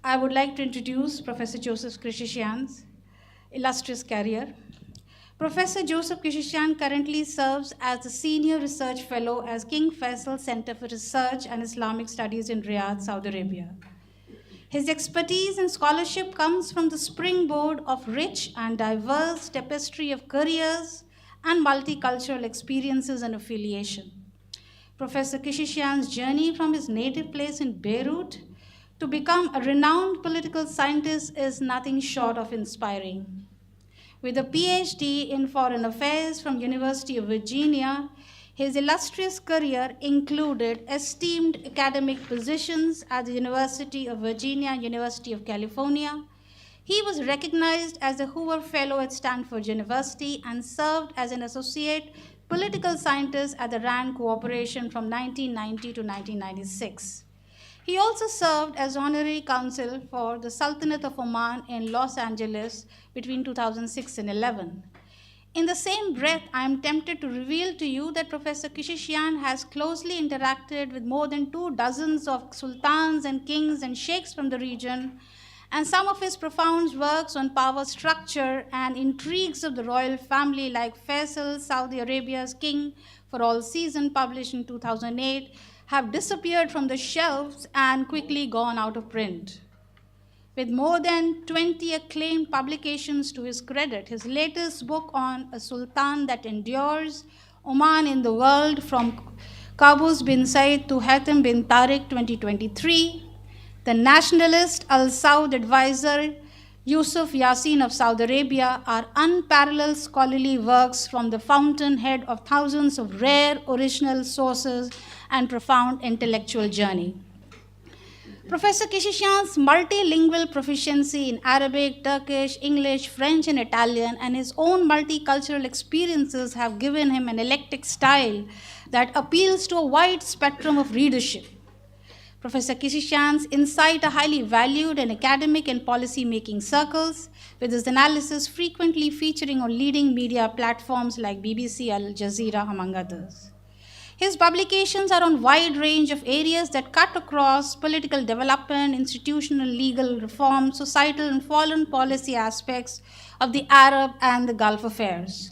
I would like to introduce Professor Joseph Krishishian's illustrious career. Professor Joseph Kishishian currently serves as the Senior Research Fellow at King Faisal Center for Research and Islamic Studies in Riyadh, Saudi Arabia. His expertise and scholarship comes from the springboard of rich and diverse tapestry of careers and multicultural experiences and affiliation. Professor Kishishian's journey from his native place in Beirut to become a renowned political scientist is nothing short of inspiring. With a PhD in Foreign Affairs from University of Virginia, his illustrious career included esteemed academic positions at the University of Virginia and University of California. He was recognized as a Hoover Fellow at Stanford University and served as an associate political scientist at the RAND Cooperation from 1990 to 1996. He also served as honorary consul for the Sultanate of Oman in Los Angeles between 2006 and 11. In the same breath, I am tempted to reveal to you that Professor Kishishian has closely interacted with more than 24 of sultans and kings and sheikhs from the region, and some of his profound works on power structure and intrigues of the royal family, like Faisal, Saudi Arabia's king for all season, published in 2008, have disappeared from the shelves and quickly gone out of print. With more than 20 acclaimed publications to his credit, his latest book on A Sultan That Endures, Oman in the World, from Qaboos bin Said to Hatem bin Tariq 2023, the nationalist Al Saud advisor Yusuf Yassin of Saudi Arabia are unparalleled scholarly works from the fountainhead of thousands of rare original sources and profound intellectual journey. Professor Kishishian's multilingual proficiency in Arabic, Turkish, English, French, and Italian, and his own multicultural experiences have given him an eclectic style that appeals to a wide spectrum of readership. Professor Kishishian's insights are highly valued in academic and policy-making circles, with his analysis frequently featuring on leading media platforms like BBC, Al Jazeera, among others. His publications are on a wide range of areas that cut across political development, institutional legal reform, societal and foreign policy aspects of the Arab and the Gulf affairs.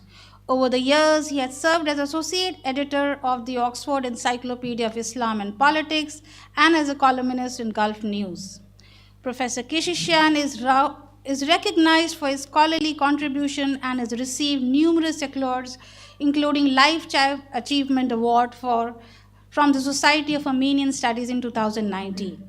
Over the years, he has served as associate editor of the Oxford Encyclopedia of Islam and Politics and as a columnist in Gulf News. Professor Kishishian is recognized for his scholarly contribution and has received numerous accolades, including Lifetime Achievement Award from the Society of Armenian Studies in 2019.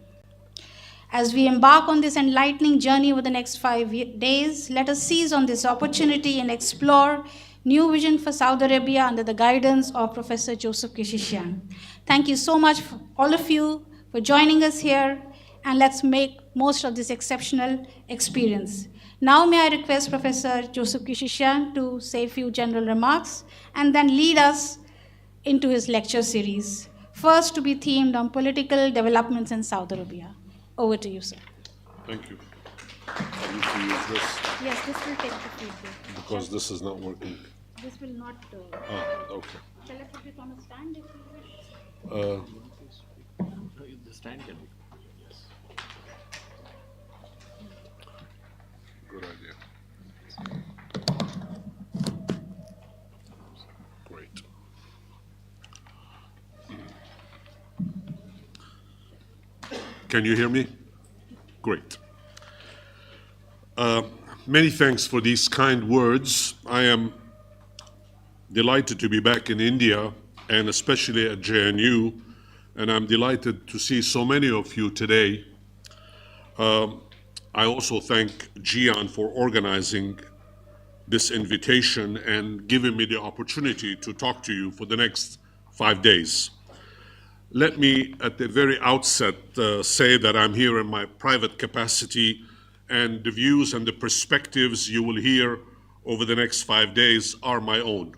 As we embark on this enlightening journey over the next 5 days, let us seize on this opportunity and explore new vision for Saudi Arabia under the guidance of Professor Joseph Kishishian. Thank you so much, all of you, for joining us here, and let's make most of this exceptional experience. Now may I request Professor Joseph Kishishian to say a few general remarks and then lead us into his lecture series, first to be themed on political developments in Saudi Arabia. Over to you, sir. Thank you. I need to use this Yes, this will take the feedback. because this is not working. This will not. Okay. Shall I put it on a stand if you wish? The stand can be. Good idea. Great. Can you hear me? Great. Many thanks for these kind words. I am delighted to be back in India and especially at JNU, and I'm delighted to see so many of you today. I also thank Gian for organizing this invitation and giving me the opportunity to talk to you for the next 5 days. Let me, at the very outset, say that I'm here in my private capacity, and the views and the perspectives you will hear over the next 5 days are my own.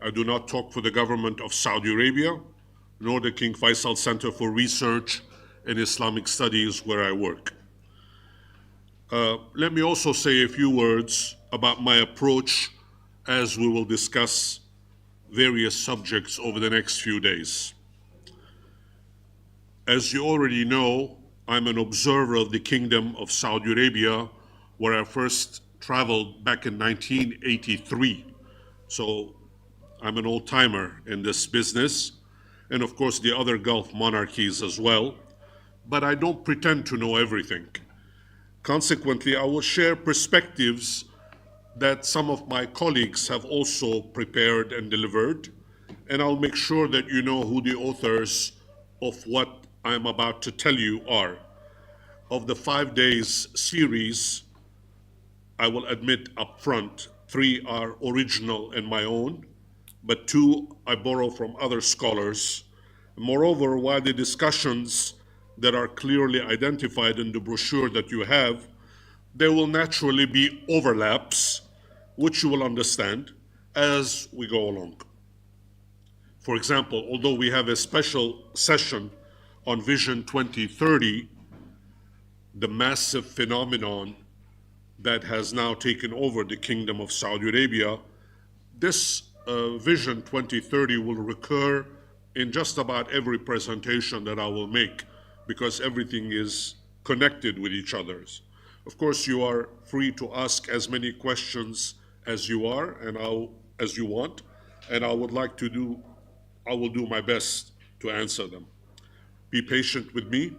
I do not talk for the government of Saudi Arabia, nor the King Faisal Center for Research in Islamic Studies, where I work. Let me also say a few words about my approach as we will discuss various subjects over the next few days. As you already know, I'm an observer of the Kingdom of Saudi Arabia, where I first traveled back in 1983. So I'm an old-timer in this business, and of course the other Gulf monarchies as well. But I don't pretend to know everything. Consequently, I will share perspectives that some of my colleagues have also prepared and delivered, and I'll make sure that you know who the authors of what I'm about to tell you are. Of the 5 days series, I will admit up front, 3 are original and my own, but 2 I borrow from other scholars. Moreover, while the discussions that are clearly identified in the brochure that you have, there will naturally be overlaps, which you will understand as we go along. For example, although we have a special session on Vision 2030, the massive phenomenon that has now taken over the Kingdom of Saudi Arabia, this Vision 2030 will recur in just about every presentation that I will make, because everything is connected with each other. Of course, you are free to ask as many questions as you are and as you want, and I will do my best to answer them. Be patient with me.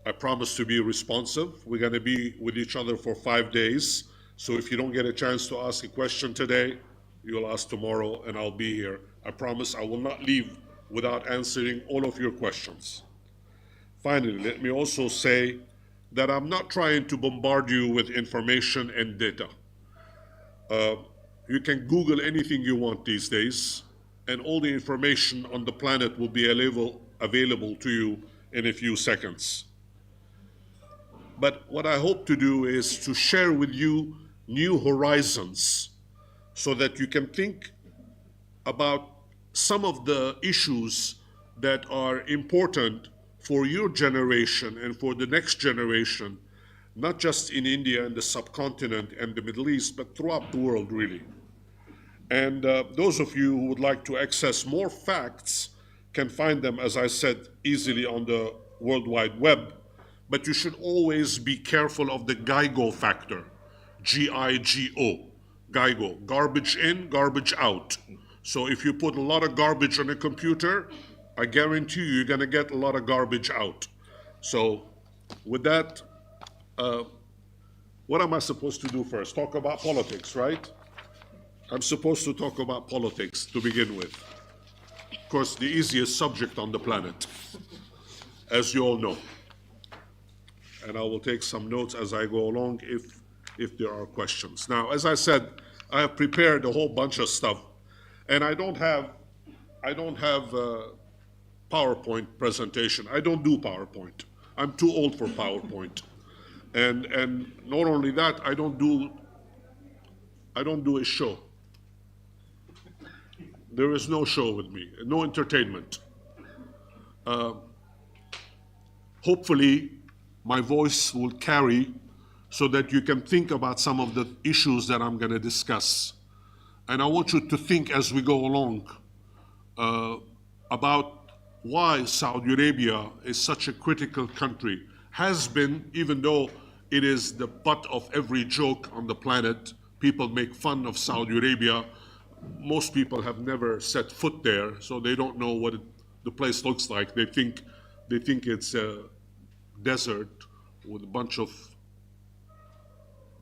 I promise to be responsive. We're going to be with each other for 5 days. So if you don't get a chance to ask a question today, you'll ask tomorrow and I'll be here. I promise I will not leave without answering all of your questions. Finally, let me also say that I'm not trying to bombard you with information and data. You can Google anything you want these days, and all the information on the planet will be available to you in a few seconds. But what I hope to do is to share with you new horizons so that you can think about some of the issues that are important for your generation and for the next generation, not just in India and the subcontinent and the Middle East, but throughout the world, really. And those of you who would like to access more facts can find them, as I said, easily on the World Wide Web. But you should always be careful of the GIGO factor, G-I-G-O, GIGO, garbage in, garbage out. So if you put a lot of garbage on a computer, I guarantee you're going to get a lot of garbage out. So with that, what am I supposed to do first? Talk about politics, right? I'm supposed to talk about politics to begin with. Of course, the easiest subject on the planet, as you all know. And I will take some notes as I go along if there are questions. Now, as I said, I have prepared a whole bunch of stuff, and I don't have a PowerPoint presentation. I don't do PowerPoint. I'm too old for PowerPoint. And not only that, I don't do a show. There is no show with me, no entertainment. Hopefully, my voice will carry so that you can think about some of the issues that I'm going to discuss. And I want you to think as we go along about why Saudi Arabia is such a critical country, has been, even though it is the butt of every joke on the planet. People make fun of Saudi Arabia. Most people have never set foot there, so they don't know what the place looks like. They think it's a desert with a bunch of,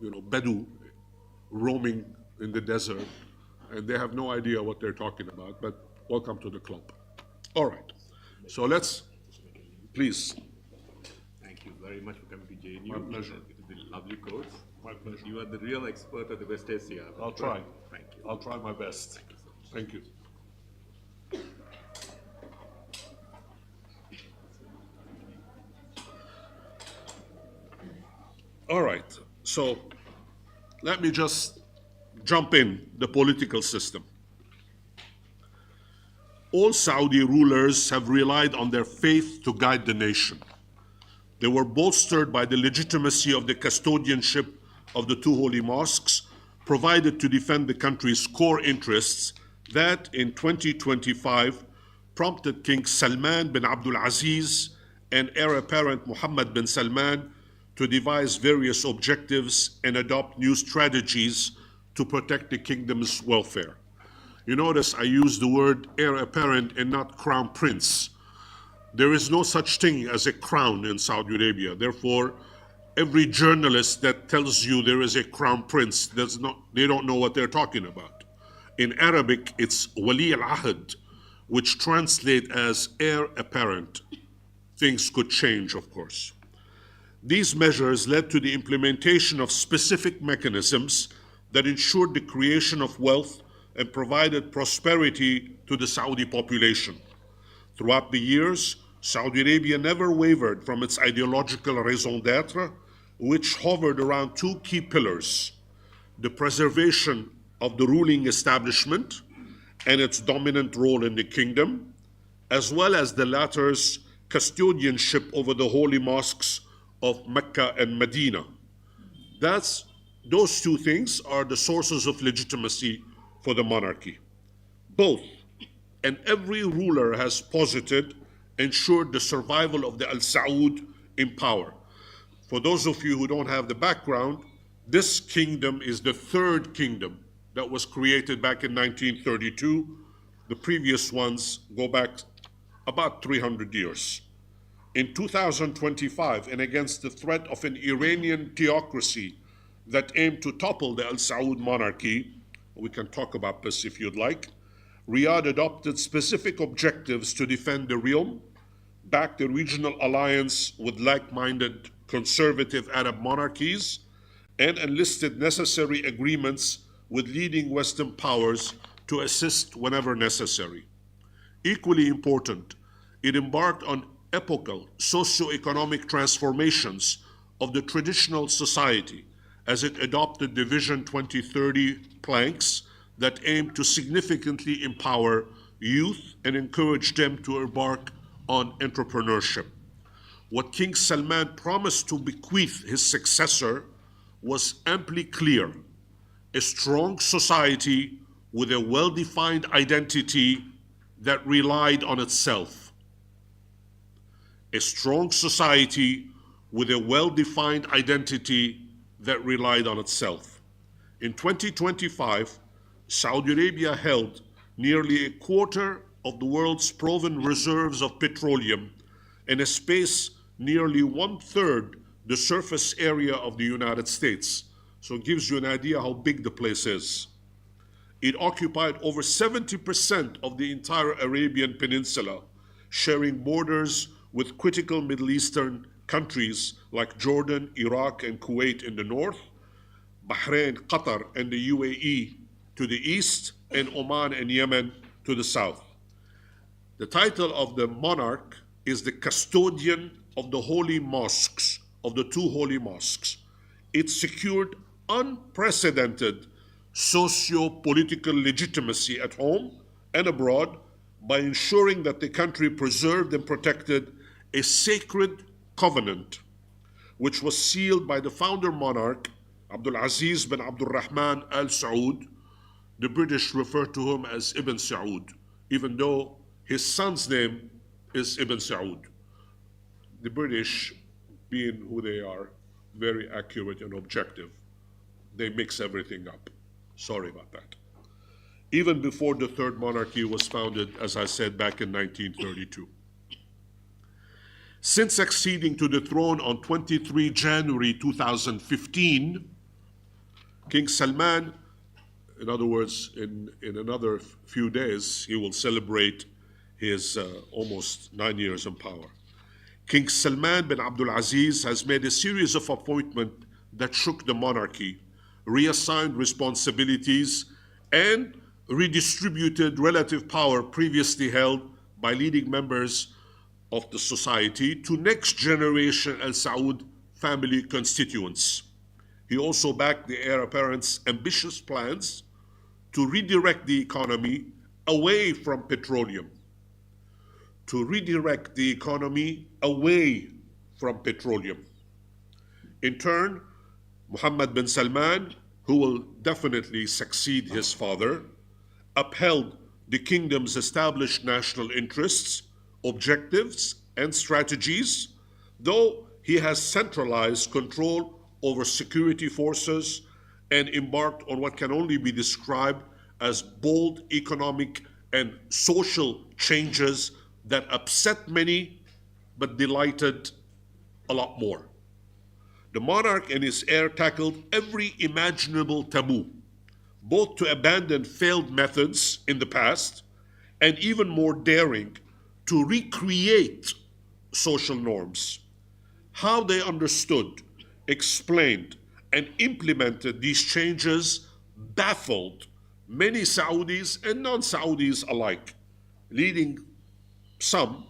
Bedou roaming in the desert, and they have no idea what they're talking about, but welcome to the club. All right, so let's, please. Thank you very much for coming to JNU. My pleasure. It is a lovely course. My pleasure. You are the real expert of the West Asia. I'll try. Thank you. I'll try my best. Thank you. All right, so let me just jump in the political system. All Saudi rulers have relied on their faith to guide the nation. They were bolstered by the legitimacy of the custodianship of the two holy mosques, provided to defend the country's core interests that in 2025 prompted King Salman bin Abdul Aziz and heir apparent Mohammed bin Salman to devise various objectives and adopt new strategies to protect the kingdom's welfare. You notice I use the word heir apparent and not crown prince. There is no such thing as a crown in Saudi Arabia. Therefore, every journalist that tells you there is a crown prince, they don't know what they're talking about. In Arabic, it's wali al-ahd, which translate as heir apparent. Things could change, of course. These measures led to the implementation of specific mechanisms that ensured the creation of wealth and provided prosperity to the Saudi population. Throughout the years, Saudi Arabia never wavered from its ideological raison d'etre, which hovered around two key pillars: the preservation of the ruling establishment and its dominant role in the kingdom, as well as the latter's custodianship over the holy mosques of Mecca and Medina. Those two things are the sources of legitimacy for the monarchy. Both, and every ruler has posited, ensured the survival of the Al Saud in power. For those of you who don't have the background, this kingdom is the third kingdom that was created back in 1932. The previous ones go back about 300 years. In 2025, and against the threat of an Iranian theocracy that aimed to topple the Al Saud monarchy, we can talk about this if you'd like, Riyadh adopted specific objectives to defend the realm, backed a regional alliance with like-minded conservative Arab monarchies, and enlisted necessary agreements with leading Western powers to assist whenever necessary. Equally important, it embarked on epochal socio-economic transformations of the traditional society as it adopted the Vision 2030 planks that aim to significantly empower youth and encourage them to embark on entrepreneurship. What King Salman promised to bequeath his successor was amply clear: a strong society with a well-defined identity that relied on itself. A strong society with a well-defined identity that relied on itself. In 2025, Saudi Arabia held nearly a quarter of the world's proven reserves of petroleum in a space nearly 1/3 the surface area of the United States. So it gives you an idea how big the place is. It occupied over 70% of the entire Arabian Peninsula, sharing borders with critical Middle Eastern countries like Jordan, Iraq, and Kuwait in the north, Bahrain, Qatar, and the UAE to the east, and Oman and Yemen to the south. The title of the monarch is the custodian of the holy mosques, of the two holy mosques. It secured unprecedented socio-political legitimacy at home and abroad by ensuring that the country preserved and protected a sacred covenant, which was sealed by the founder monarch, Abdul Aziz bin Abdul Rahman Al Saud. The British refer to him as Ibn Saud, even though his son's name is Ibn Saud. The British, being who they are, very accurate and objective, they mix everything up. Sorry about that. Even before the third monarchy was founded, as I said, back in 1932. Since acceding to the throne on 23 January 2015, King Salman, in other words, in another few days, he will celebrate his almost 9 years in power. King Salman bin Abdul Aziz has made a series of appointments that shook the monarchy, reassigned responsibilities, and redistributed relative power previously held by leading members of the society to next generation Al Saud family constituents. He also backed the heir apparent's ambitious plans to redirect the economy away from petroleum. To redirect the economy away from petroleum. In turn, Mohammed bin Salman, who will definitely succeed his father, upheld the kingdom's established national interests, objectives, and strategies, though he has centralized control over security forces and embarked on what can only be described as bold economic and social changes that upset many but delighted a lot more. The monarch and his heir tackled every imaginable taboo, both to abandon failed methods in the past and even more daring, to recreate social norms. How they understood, explained, and implemented these changes baffled many Saudis and non Saudis alike, leading some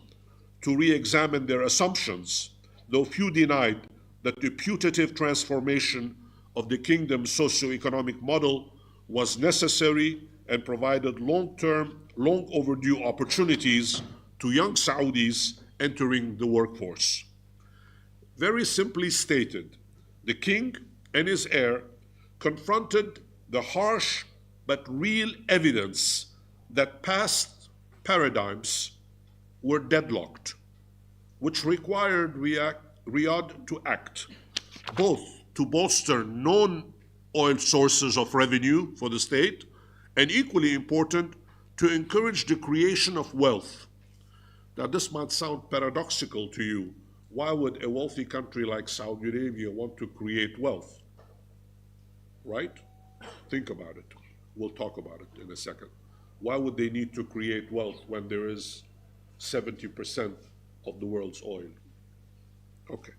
to re examine their assumptions, though few denied that the putative transformation of the kingdom's socio-economic model was necessary and provided long-term, long overdue opportunities to young Saudis entering the workforce. Very simply stated, the king and his heir confronted the harsh but real evidence that past paradigms were deadlocked, which required Riyadh to act, both to bolster known oil sources of revenue for the state, and equally important, to encourage the creation of wealth. Now, this might sound paradoxical to you. Why would a wealthy country like Saudi Arabia want to create wealth? Right? Think about it. We'll talk about it in a second. Why would they need to create wealth when there is 70% of the world's oil? Okay.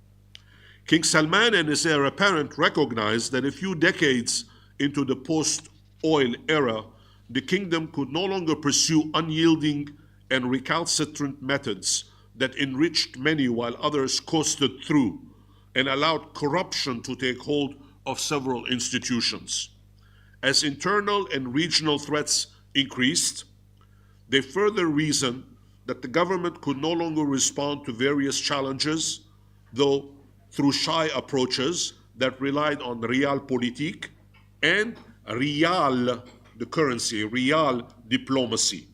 King Salman and his heir apparent recognized that a few decades into the post-oil era, the kingdom could no longer pursue unyielding and recalcitrant methods that enriched many while others coasted through and allowed corruption to take hold of several institutions. As internal and regional threats increased, they further reasoned that the government could no longer respond to various challenges, though through shy approaches that relied on realpolitik and rial, the currency, rial diplomacy,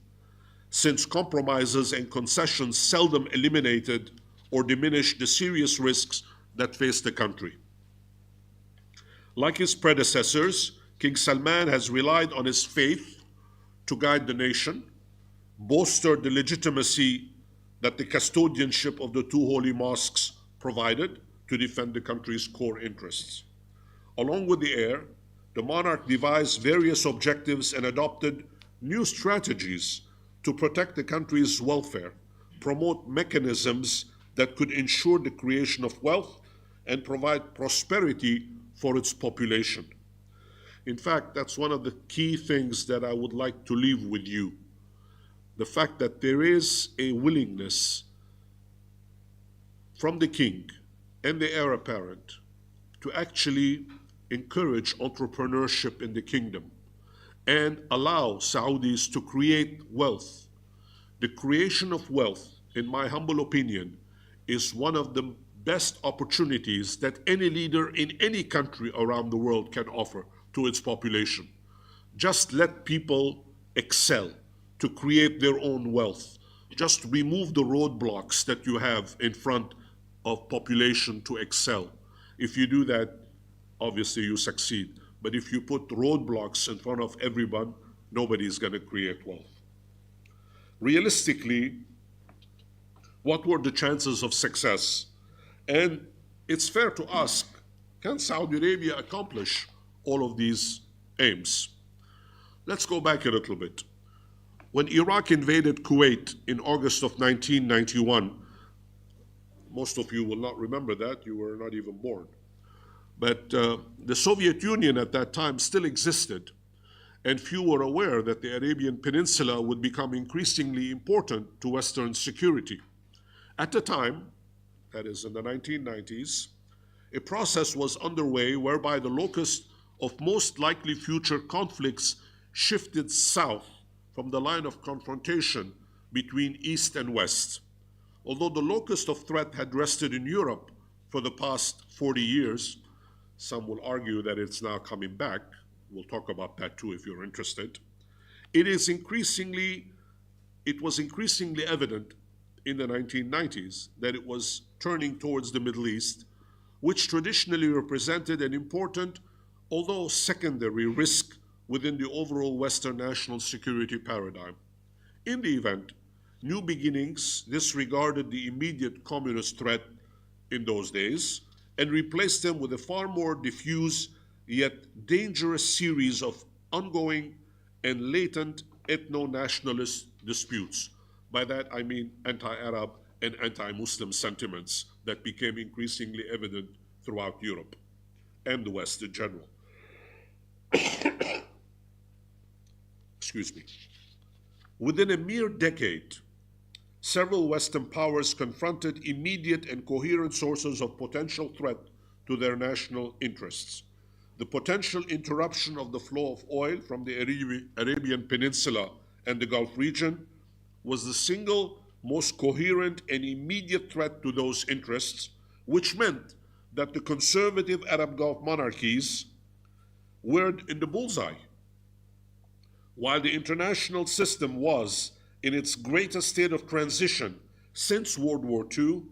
since compromises and concessions seldom eliminated or diminished the serious risks that faced the country. Like his predecessors, King Salman has relied on his faith to guide the nation, bolstered the legitimacy that the custodianship of the two holy mosques provided to defend the country's core interests. Along with the heir, the monarch devised various objectives and adopted new strategies to protect the country's welfare, promote mechanisms that could ensure the creation of wealth, and provide prosperity for its population. In fact, that's one of the key things that I would like to leave with you. The fact that there is a willingness from the king and the heir apparent to actually encourage entrepreneurship in the kingdom and allow Saudis to create wealth. The creation of wealth, in my humble opinion, is one of the best opportunities that any leader in any country around the world can offer to its population. Just let people excel to create their own wealth. Just remove the roadblocks that you have in front of population to excel. If you do that, obviously you succeed. But if you put roadblocks in front of everyone, nobody's going to create wealth. Realistically, what were the chances of success? And it's fair to ask, can Saudi Arabia accomplish all of these aims? Let's go back a little bit. When Iraq invaded Kuwait in August of 1991, most of you will not remember that, you were not even born. But the Soviet Union at that time still existed, and few were aware that the Arabian Peninsula would become increasingly important to Western security. At the time, that is in the 1990s, a process was underway whereby the locus of most likely future conflicts shifted south from the line of confrontation between East and West. Although the locus of threat had rested in Europe for the past 40 years, some will argue that it's now coming back. We'll talk about that too if you're interested. It was increasingly evident in the 1990s that it was turning towards the Middle East, which traditionally represented an important, although secondary, risk within the overall Western national security paradigm. In the event, New Beginnings disregarded the immediate communist threat in those days and replaced them with a far more diffuse yet dangerous series of ongoing and latent ethno nationalist disputes. By that I mean anti Arab and anti Muslim sentiments that became increasingly evident throughout Europe and the West in general. Excuse me. Within a mere decade, several Western powers confronted immediate and coherent sources of potential threat to their national interests. The potential interruption of the flow of oil from the Arabian Peninsula and the Gulf region was the single most coherent and immediate threat to those interests, which meant that the conservative Arab Gulf monarchies were in the bullseye. While the international system was in its greatest state of transition since World War II,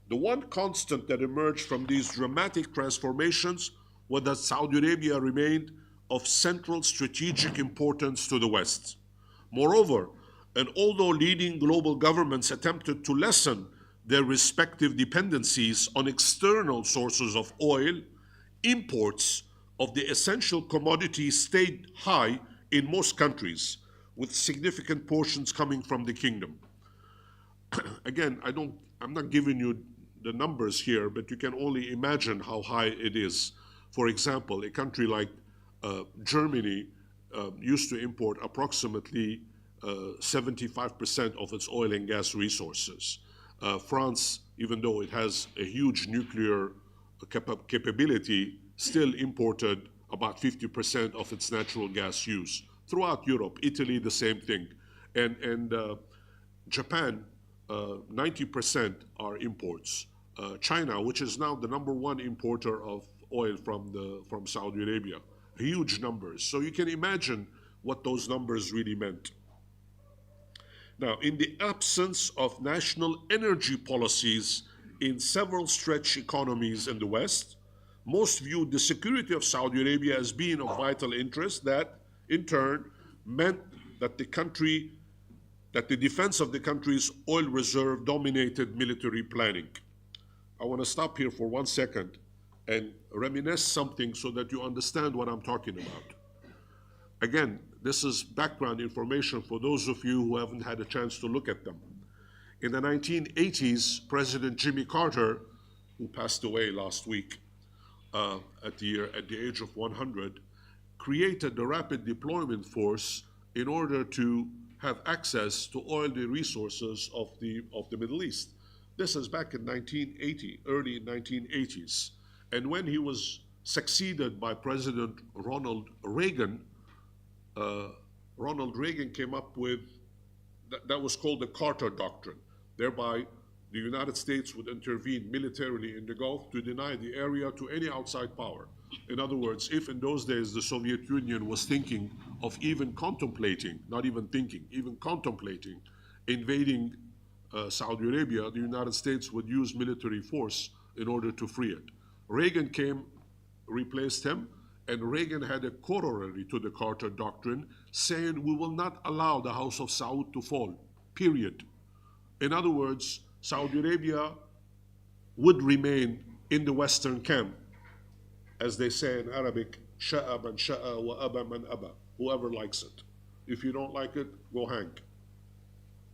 the one constant that emerged from these dramatic transformations was that Saudi Arabia remained of central strategic importance to the West. Moreover, and although leading global governments attempted to lessen their respective dependencies on external sources of oil, imports of the essential commodity stayed high in most countries, with significant portions coming from the kingdom. Again, I'm not giving you the numbers here, but you can only imagine how high it is. For example, a country like Germany used to import approximately 75% of its oil and gas resources. France, even though it has a huge nuclear capability, still imported about 50% of its natural gas use. Throughout Europe, Italy, the same thing. And Japan, 90% are imports. China, which is now the #1 importer of oil from Saudi Arabia, huge numbers. So you can imagine what those numbers really meant. Now, in the absence of national energy policies in several stretched economies in the West, most viewed the security of Saudi Arabia as being of vital interest. That, in turn, meant that the defense of the country's oil reserve dominated military planning. I want to stop here for 1 second and reminisce something so that you understand what I'm talking about. Again, this is background information for those of you who haven't had a chance to look at them. In the 1980s, President Jimmy Carter, who passed away last week at the age of 100, created the Rapid Deployment Force in order to have access to oily resources of the Middle East. This is back in 1980, early 1980s. And when he was succeeded by President Ronald Reagan came up with, that was called the Carter Doctrine. Thereby, the United States would intervene militarily in the Gulf to deny the area to any outside power. In other words, if in those days the Soviet Union was thinking of even contemplating, not even thinking, even contemplating invading Saudi Arabia, the United States would use military force in order to free it. Reagan came, replaced him, and Reagan had a corollary to the Carter Doctrine saying, we will not allow the House of Saud to fall, period. In other words, Saudi Arabia would remain in the Western camp, as they say in Arabic, sha'a man sha'a wa aba man aba, whoever likes it. If you don't like it, go hang.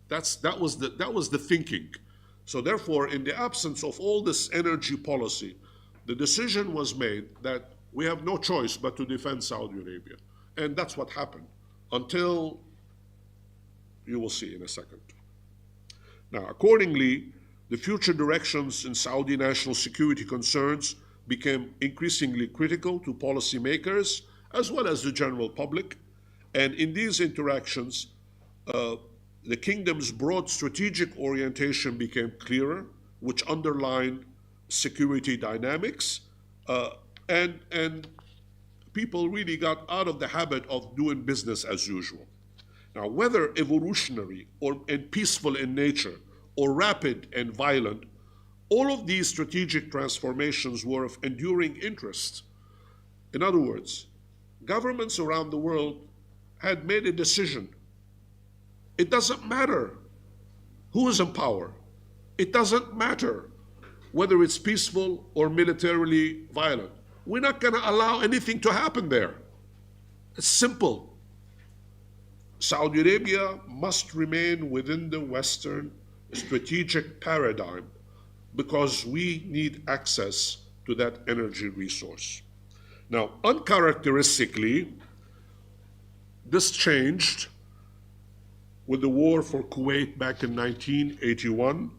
That was the thinking. So therefore, in the absence of all this energy policy, the decision was made that we have no choice but to defend Saudi Arabia. And that's what happened until, you will see in a second. Now, accordingly, the future directions in Saudi national security concerns became increasingly critical to policymakers as well as the general public. And in these interactions, the kingdom's broad strategic orientation became clearer, which underlined security dynamics, and people really got out of the habit of doing business as usual. Now, whether evolutionary and peaceful in nature or rapid and violent, all of these strategic transformations were of enduring interest. In other words, governments around the world had made a decision. It doesn't matter who is in power. It doesn't matter whether it's peaceful or militarily violent. We're not going to allow anything to happen there. It's simple. Saudi Arabia must remain within the Western strategic paradigm because we need access to that energy resource. Now, uncharacteristically, this changed with the war for Kuwait back in 1981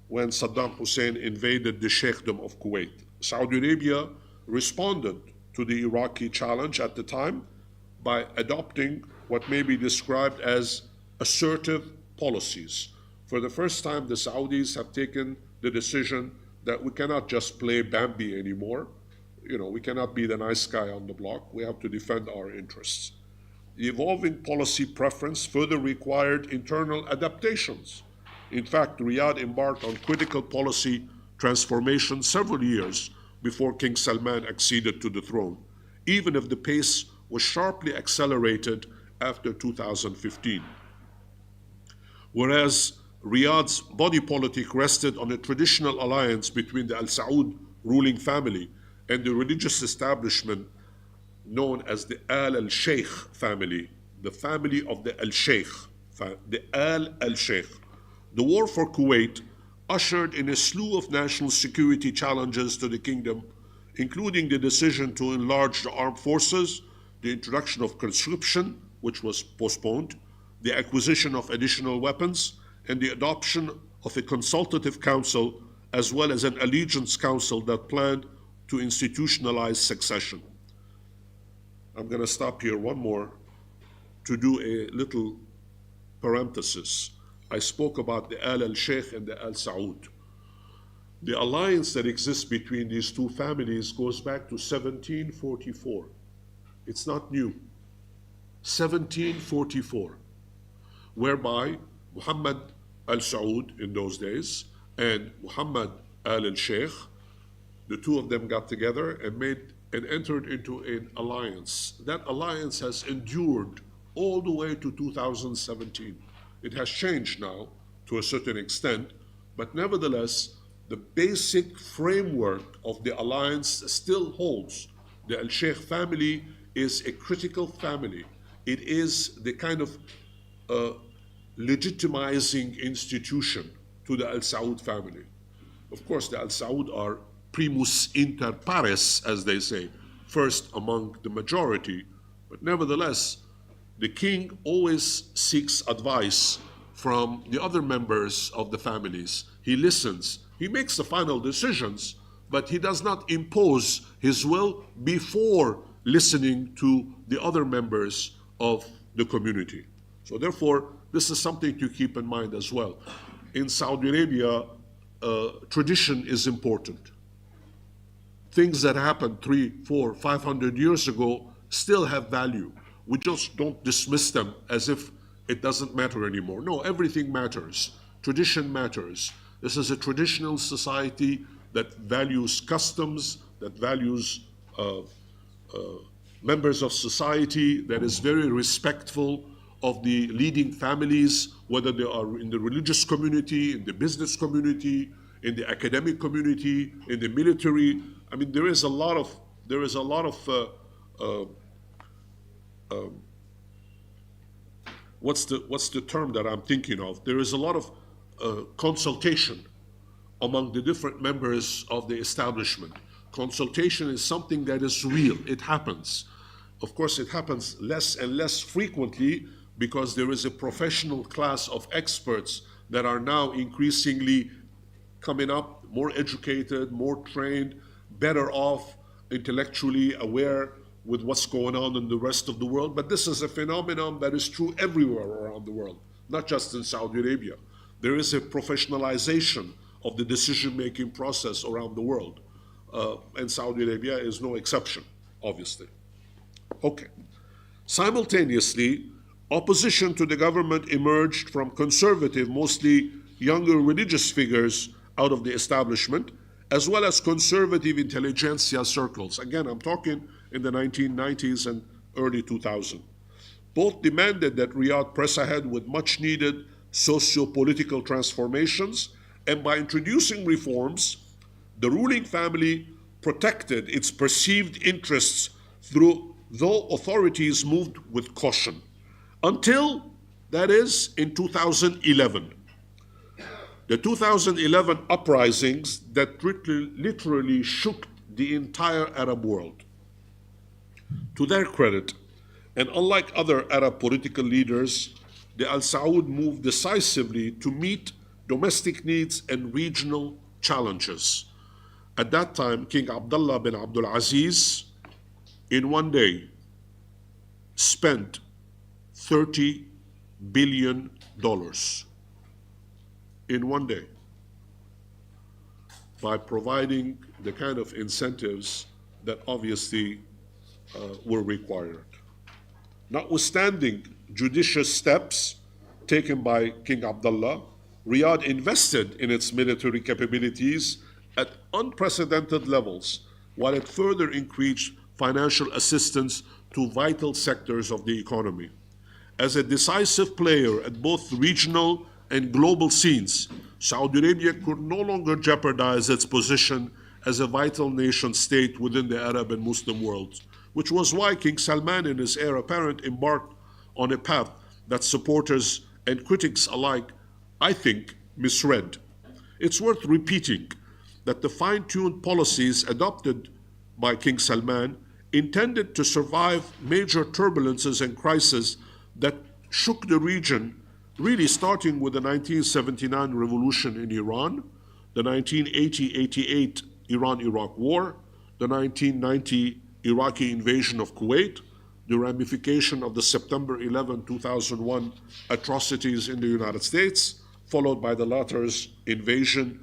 when Saddam Hussein invaded the Sheikhdom of Kuwait. Saudi Arabia responded to the Iraqi challenge at the time by adopting what may be described as assertive policies. For the first time, the Saudis have taken the decision that we cannot just play Bambi anymore. You know, we cannot be the nice guy on the block. We have to defend our interests. The evolving policy preference further required internal adaptations. In fact, Riyadh embarked on critical policy transformation several years before King Salman acceded to the throne, even if the pace was sharply accelerated after 2015. Whereas Riyadh's body politic rested on a traditional alliance between the Al Saud ruling family and the religious establishment known as the Al-Sheikh family, the family of the Al-Sheikh, the Al-Sheikh. The war for Kuwait ushered in a slew of national security challenges to the kingdom, including the decision to enlarge the armed forces, the introduction of conscription, which was postponed, the acquisition of additional weapons, and the adoption of a consultative council, as well as an allegiance council that planned to institutionalize succession. I'm going to stop here one more to do a little parenthesis. I spoke about the Al-Sheikh and the Al Saud. The alliance that exists between these two families goes back to 1744. It's not new. 1744, whereby Muhammad Al Saud in those days and Muhammad Al-Sheikh, the two of them got together and entered into an alliance. That alliance has endured all the way to 2017. It has changed now to a certain extent, but nevertheless, the basic framework of the alliance still holds. The Al-Sheikh family is a critical family. It is the kind of legitimizing institution to the Al Saud family. Of course, the Al Saud are primus inter pares, as they say, first among the majority, but nevertheless, the king always seeks advice from the other members of the families. He listens. He makes the final decisions, but he does not impose his will before listening to the other members of the community. So therefore, this is something to keep in mind as well. In Saudi Arabia, tradition is important. Things that happened 300, 400, 500 years ago still have value. We just don't dismiss them as if it doesn't matter anymore. No, everything matters. Tradition matters. This is a traditional society that values customs, that values members of society, that is very respectful of the leading families, whether they are in the religious community, in the business community, in the academic community, in the military. I mean, there is a lot of what's the term that I'm thinking of? There is a lot of consultation among the different members of the establishment. Consultation is something that is real. It happens. Of course, it happens less and less frequently because there is a professional class of experts that are now increasingly coming up, more educated, more trained, better off, intellectually aware with what's going on in the rest of the world. But this is a phenomenon that is true everywhere around the world, not just in Saudi Arabia. There is a professionalization of the decision-making process around the world. And Saudi Arabia is no exception, obviously. Okay. Simultaneously, opposition to the government emerged from conservative, mostly younger religious figures out of the establishment, as well as conservative intelligentsia circles. Again, I'm talking in the 1990s and early 2000s. Both demanded that Riyadh press ahead with much needed socio-political transformations, and by introducing reforms, the ruling family protected its perceived interests though authorities moved with caution. Until, that is, in 2011. The 2011 uprisings that literally shook the entire Arab world. To their credit, and unlike other Arab political leaders, the Al Saud moved decisively to meet domestic needs and regional challenges. At that time, King Abdullah bin Abdul Aziz, in one day, spent $30 billion in one day by providing the kind of incentives that obviously were required. Notwithstanding judicious steps taken by King Abdullah, Riyadh invested in its military capabilities at unprecedented levels, while it further increased financial assistance to vital sectors of the economy. As a decisive player at both regional and global scenes, Saudi Arabia could no longer jeopardize its position as a vital nation state within the Arab and Muslim world, which was why King Salman and his heir apparent embarked on a path that supporters and critics alike, I think, misread. It's worth repeating that the fine-tuned policies adopted by King Salman intended to survive major turbulences and crises that shook the region, really starting with the 1979 revolution in Iran, the 1980-88 Iran-Iraq War, the 1990 Iraqi invasion of Kuwait, the ramification of the September 11, 2001 atrocities in the United States, followed by the latter's invasions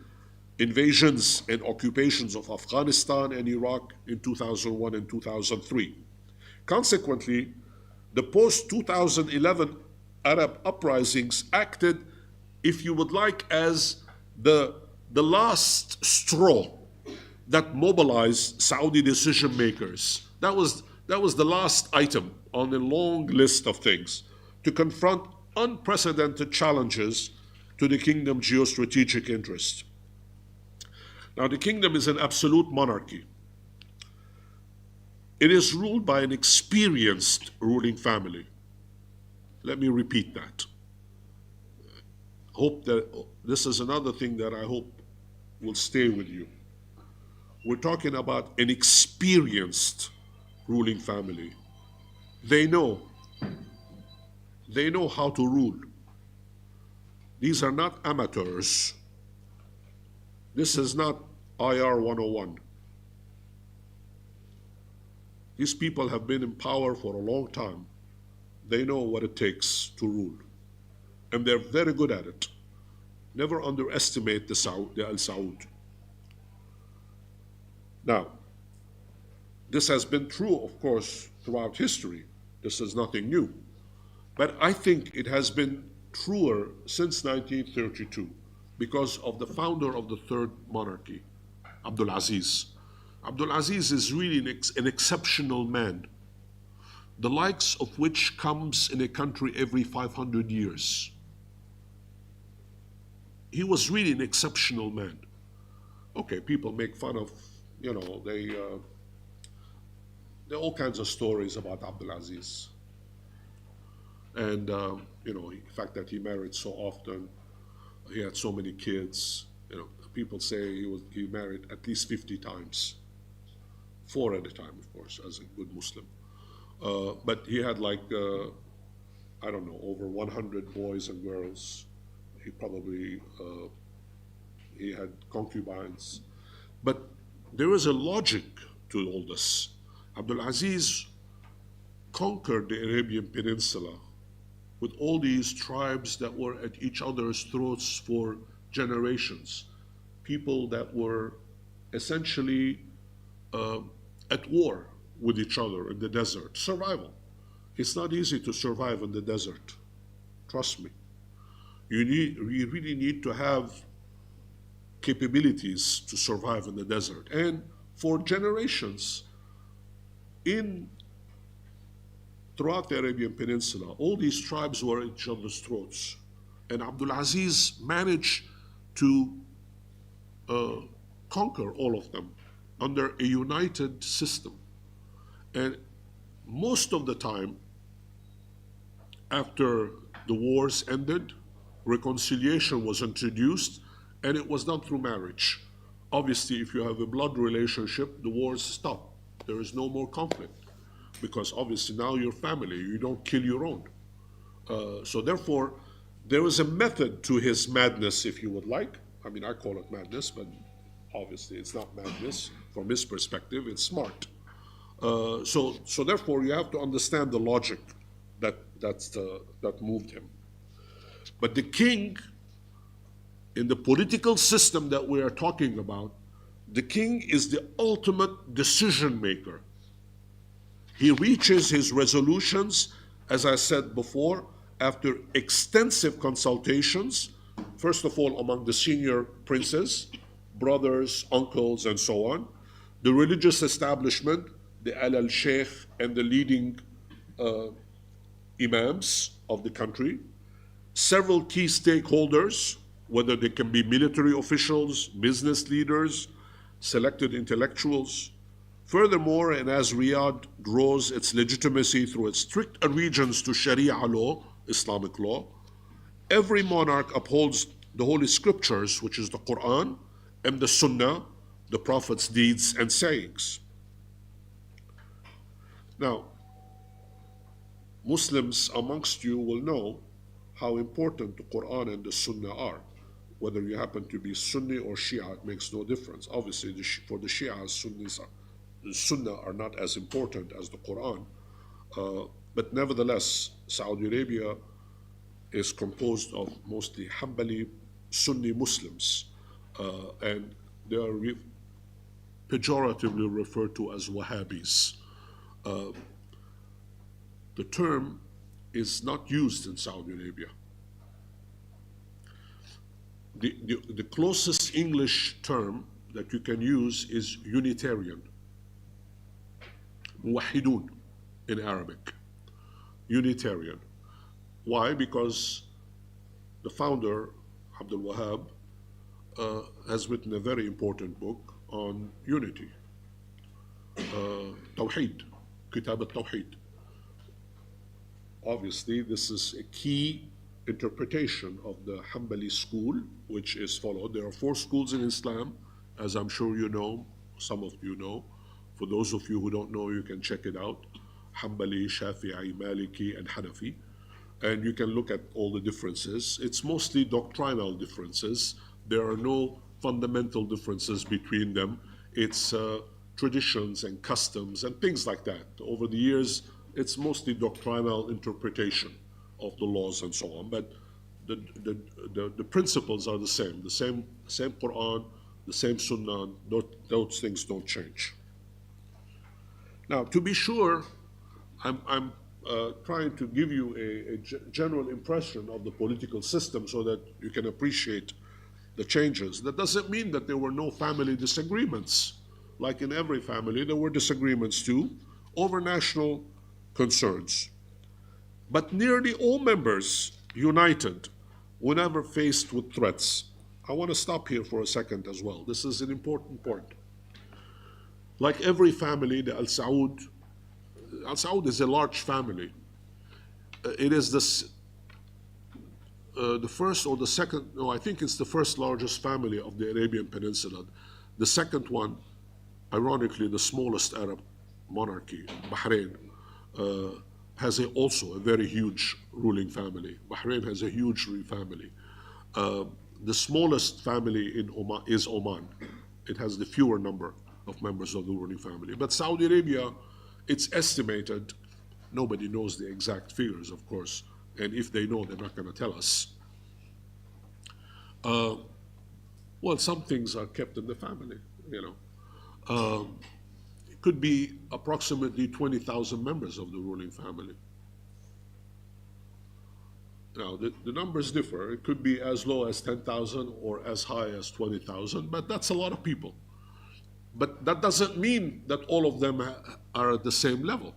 and occupations of Afghanistan and Iraq in 2001 and 2003. Consequently, the post-2011 Arab uprisings acted, if you would like, as the last straw that mobilized Saudi decision makers. That was the last item on a long list of things to confront unprecedented challenges to the kingdom's geostrategic interest. Now, the kingdom is an absolute monarchy. It is ruled by an experienced ruling family. Let me repeat that. Hope that this is another thing that I hope will stay with you. We're talking about an experienced ruling family. They know how to rule. These are not amateurs. This is not IR 101. These people have been in power for a long time. They know what it takes to rule. And they're very good at it. Never underestimate the Al Saud. Now, this has been true, of course, throughout history. This is nothing new. But I think it has been truer since 1932 because of the founder of the third monarchy, Abdul Aziz. Abdul Aziz is really an exceptional man, the likes of which comes in a country every 500 years. He was really an exceptional man. Okay, people make fun of, there are all kinds of stories about Abdul Aziz. And, the fact that he married so often, he had so many kids. People say he married at least 50 times. 4 at a time, of course, as a good Muslim. But he had over 100 boys and girls. He had concubines. But there is a logic to all this. Abdul Aziz conquered the Arabian Peninsula with all these tribes that were at each other's throats for generations. People that were essentially at war with each other in the desert. Survival. It's not easy to survive in the desert. Trust me. you really need to have capabilities to survive in the desert. And for generations, in throughout the Arabian Peninsula, all these tribes were at each other's throats. And Abdulaziz managed to conquer all of them under a united system. And most of the time, after the wars ended, reconciliation was introduced, and it was done through marriage. Obviously, if you have a blood relationship, the wars stop. There is no more conflict, because obviously now you're family, you don't kill your own. So therefore, there is a method to his madness, if you would like. I mean, I call it madness, but obviously it's not madness. From his perspective, it's smart. So therefore, you have to understand the logic that moved him. But the king, in the political system that we are talking about, the king is the ultimate decision maker. He reaches his resolutions, as I said before, after extensive consultations, first of all among the senior princes, brothers, uncles, and so on, the religious establishment, the al-sheikh, and the leading imams of the country, several key stakeholders, whether they can be military officials, business leaders, selected intellectuals. Furthermore, and as Riyadh grows its legitimacy through its strict allegiance to Sharia law, Islamic law, every monarch upholds the Holy Scriptures, which is the Quran, and the Sunnah, the Prophet's deeds and sayings. Now, Muslims amongst you will know how important the Quran and the Sunnah are. Whether you happen to be Sunni or Shia, it makes no difference. Obviously, for the Shias, the Sunnah are not as important as the Quran. But nevertheless, Saudi Arabia is composed of mostly Hanbali Sunni Muslims, and they are pejoratively referred to as Wahhabis. The term is not used in Saudi Arabia. The closest English term that you can use is Unitarian, Muwahhidun in Arabic, Unitarian. Why? Because the founder, Abdul Wahhab, has written a very important book on unity, Tawheed, Kitab al-Tawheed. Obviously, this is a key interpretation of the Hanbali school, which is followed. There are 4 schools in Islam, as I'm sure you know, some of you know. For those of you who don't know, you can check it out. Hanbali, Shafi'i, Maliki, and Hanafi. And you can look at all the differences. It's mostly doctrinal differences. There are no fundamental differences between them. It's traditions and customs and things like that. Over the years, it's mostly doctrinal interpretation of the laws and so on. But the principles are the same Quran, the same Sunnah. Those things don't change. Now, to be sure, I'm trying to give you a general impression of the political system so that you can appreciate the changes. That doesn't mean that there were no family disagreements. Like in every family, there were disagreements too over national concerns. But nearly all members united whenever faced with threats. I want to stop here for a second as well. This is an important point. Like every family, the Al Saud is a large family. It is the first or the second, no, I think it's the first largest family of the Arabian Peninsula. The second one, ironically, the smallest Arab monarchy, Bahrain, has also a very huge ruling family. Bahrain has a huge ruling family. The smallest family in Oman is Oman. It has the fewer number of members of the ruling family. But Saudi Arabia, it's estimated, nobody knows the exact figures, of course, and if they know, they're not going to tell us. Well, some things are kept in the family, you know. It could be approximately 20,000 members of the ruling family. Now, the numbers differ. It could be as low as 10,000 or as high as 20,000, but that's a lot of people. But that doesn't mean that all of them are at the same level.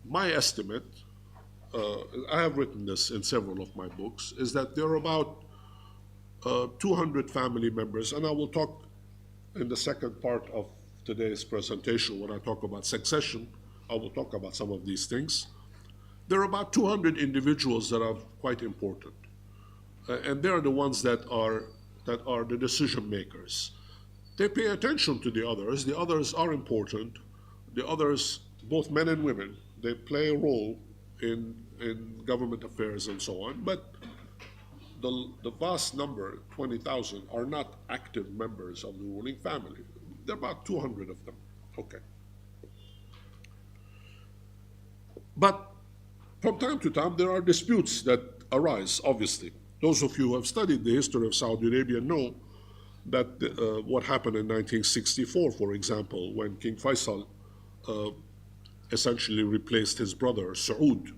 My estimate, I have written this in several of my books, is that there are about 200 family members, and I will talk in the second part of today's presentation when I talk about succession. I will talk about some of these things. There are about 200 individuals that are quite important, and they're the ones that are the decision makers. They pay attention to the others. The others are important. The others, both men and women, they play a role in government affairs and so on. But the vast number, 20,000, are not active members of the ruling family. There are about 200 of them. Okay. But from time to time, there are disputes that arise, obviously. Those of you who have studied the history of Saudi Arabia know that what happened in 1964, for example, when King Faisal essentially replaced his brother, Saud.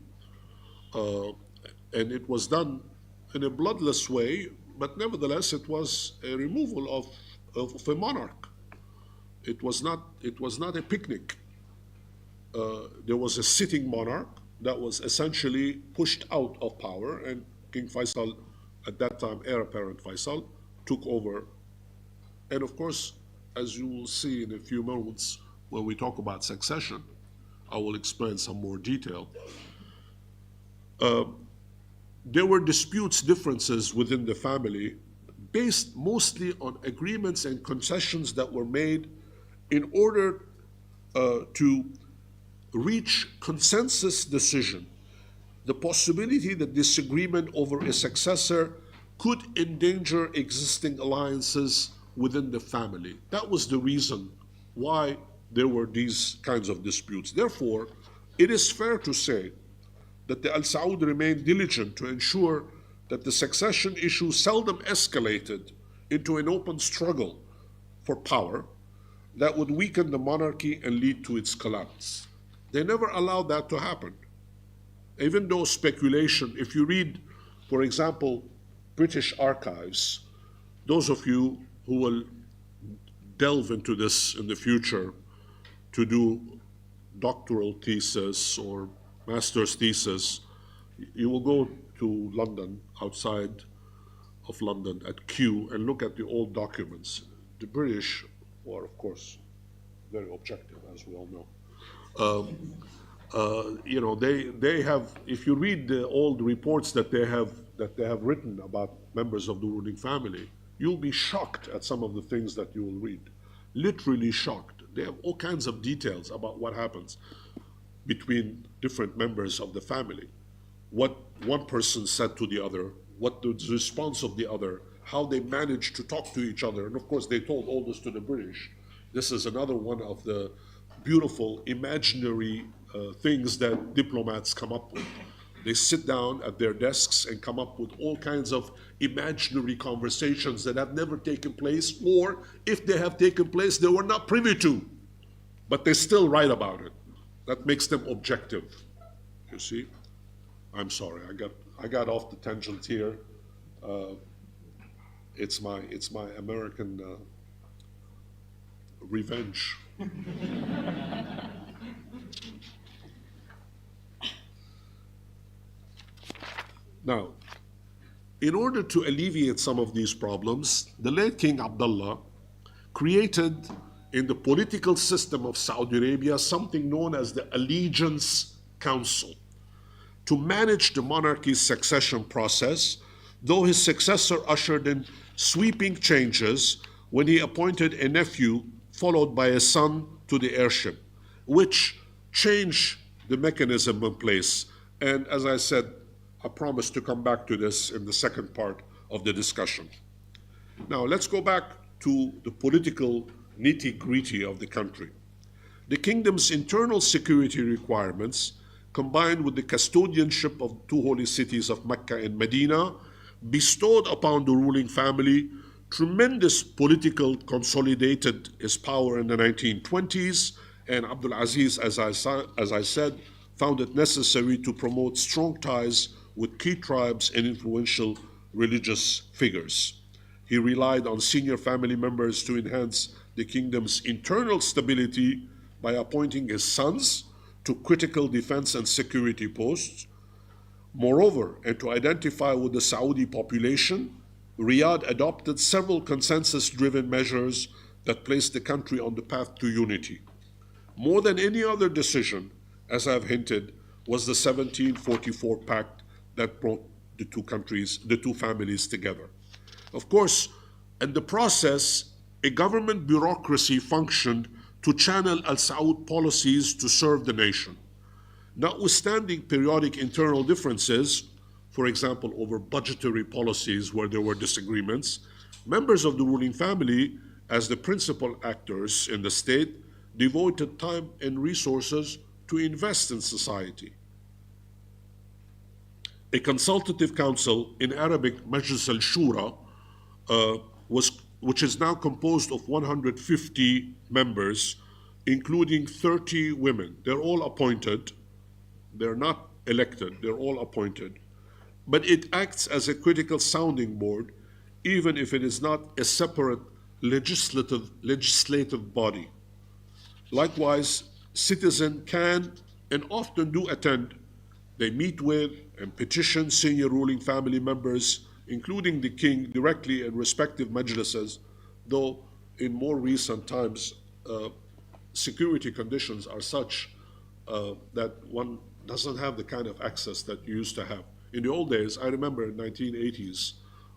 And it was done in a bloodless way, but nevertheless, it was a removal of a monarch. It was not a picnic. There was a sitting monarch that was essentially pushed out of power, and King Faisal, at that time, heir apparent Faisal, took over. And of course, as you will see in a few moments when we talk about succession, I will explain some more detail. There were disputes, differences within the family, based mostly on agreements and concessions that were made in order to reach consensus decision. The possibility that disagreement over a successor could endanger existing alliances within the family. That was the reason why there were these kinds of disputes. Therefore, it is fair to say that the Al Saud remained diligent to ensure that the succession issue seldom escalated into an open struggle for power that would weaken the monarchy and lead to its collapse. They never allowed that to happen. Even though speculation, if you read, for example, British archives, those of you who will delve into this in the future to do doctoral thesis or master's thesis, you will go to London, outside of London at Kew, and look at the old documents. The British were, of course, very objective, as we all know. They have, if you read the old reports that they have written about members of the ruling family, you'll be shocked at some of the things that you will read. Literally shocked. They have all kinds of details about what happens between different members of the family. What one person said to the other, what the response of the other, how they managed to talk to each other. And of course, they told all this to the British. This is another one of the beautiful imaginary things that diplomats come up with. They sit down at their desks and come up with all kinds of imaginary conversations that have never taken place, or if they have taken place, they were not privy to, but they still write about it. That makes them objective, you see? I'm sorry, I got off the tangent here. It's my American revenge. Now, in order to alleviate some of these problems, the late King Abdullah created in the political system of Saudi Arabia something known as the Allegiance Council to manage the monarchy's succession process, though his successor ushered in sweeping changes when he appointed a nephew followed by a son to the heirship, which changed the mechanism in place. And as I said, I promise to come back to this in the second part of the discussion. Now, let's go back to the political nitty-gritty of the country. The kingdom's internal security requirements, combined with the custodianship of two holy cities of Mecca and Medina, bestowed upon the ruling family tremendous political consolidated his power in the 1920s, and Abdul Aziz, as I said, found it necessary to promote strong ties with key tribes and influential religious figures. He relied on senior family members to enhance the kingdom's internal stability by appointing his sons to critical defense and security posts. Moreover, and to identify with the Saudi population, Riyadh adopted several consensus-driven measures that placed the country on the path to unity. More than any other decision, as I've hinted, was the 1744 pact that brought the two families together. Of course, in the process, a government bureaucracy functioned to channel Al Saud policies to serve the nation. Notwithstanding periodic internal differences, for example, over budgetary policies where there were disagreements, members of the ruling family, as the principal actors in the state, devoted time and resources to invest in society. A consultative council, in Arabic Majlis al-Shura, which is now composed of 150 members, including 30 women. They're all appointed. They're not elected, they're all appointed. But it acts as a critical sounding board, even if it is not a separate legislative body. Likewise, citizens can and often do attend. They meet with and petition senior ruling family members, including the king, directly in respective majlises, though in more recent times, security conditions are such that one doesn't have the kind of access that you used to have. In the old days, I remember in 1980s,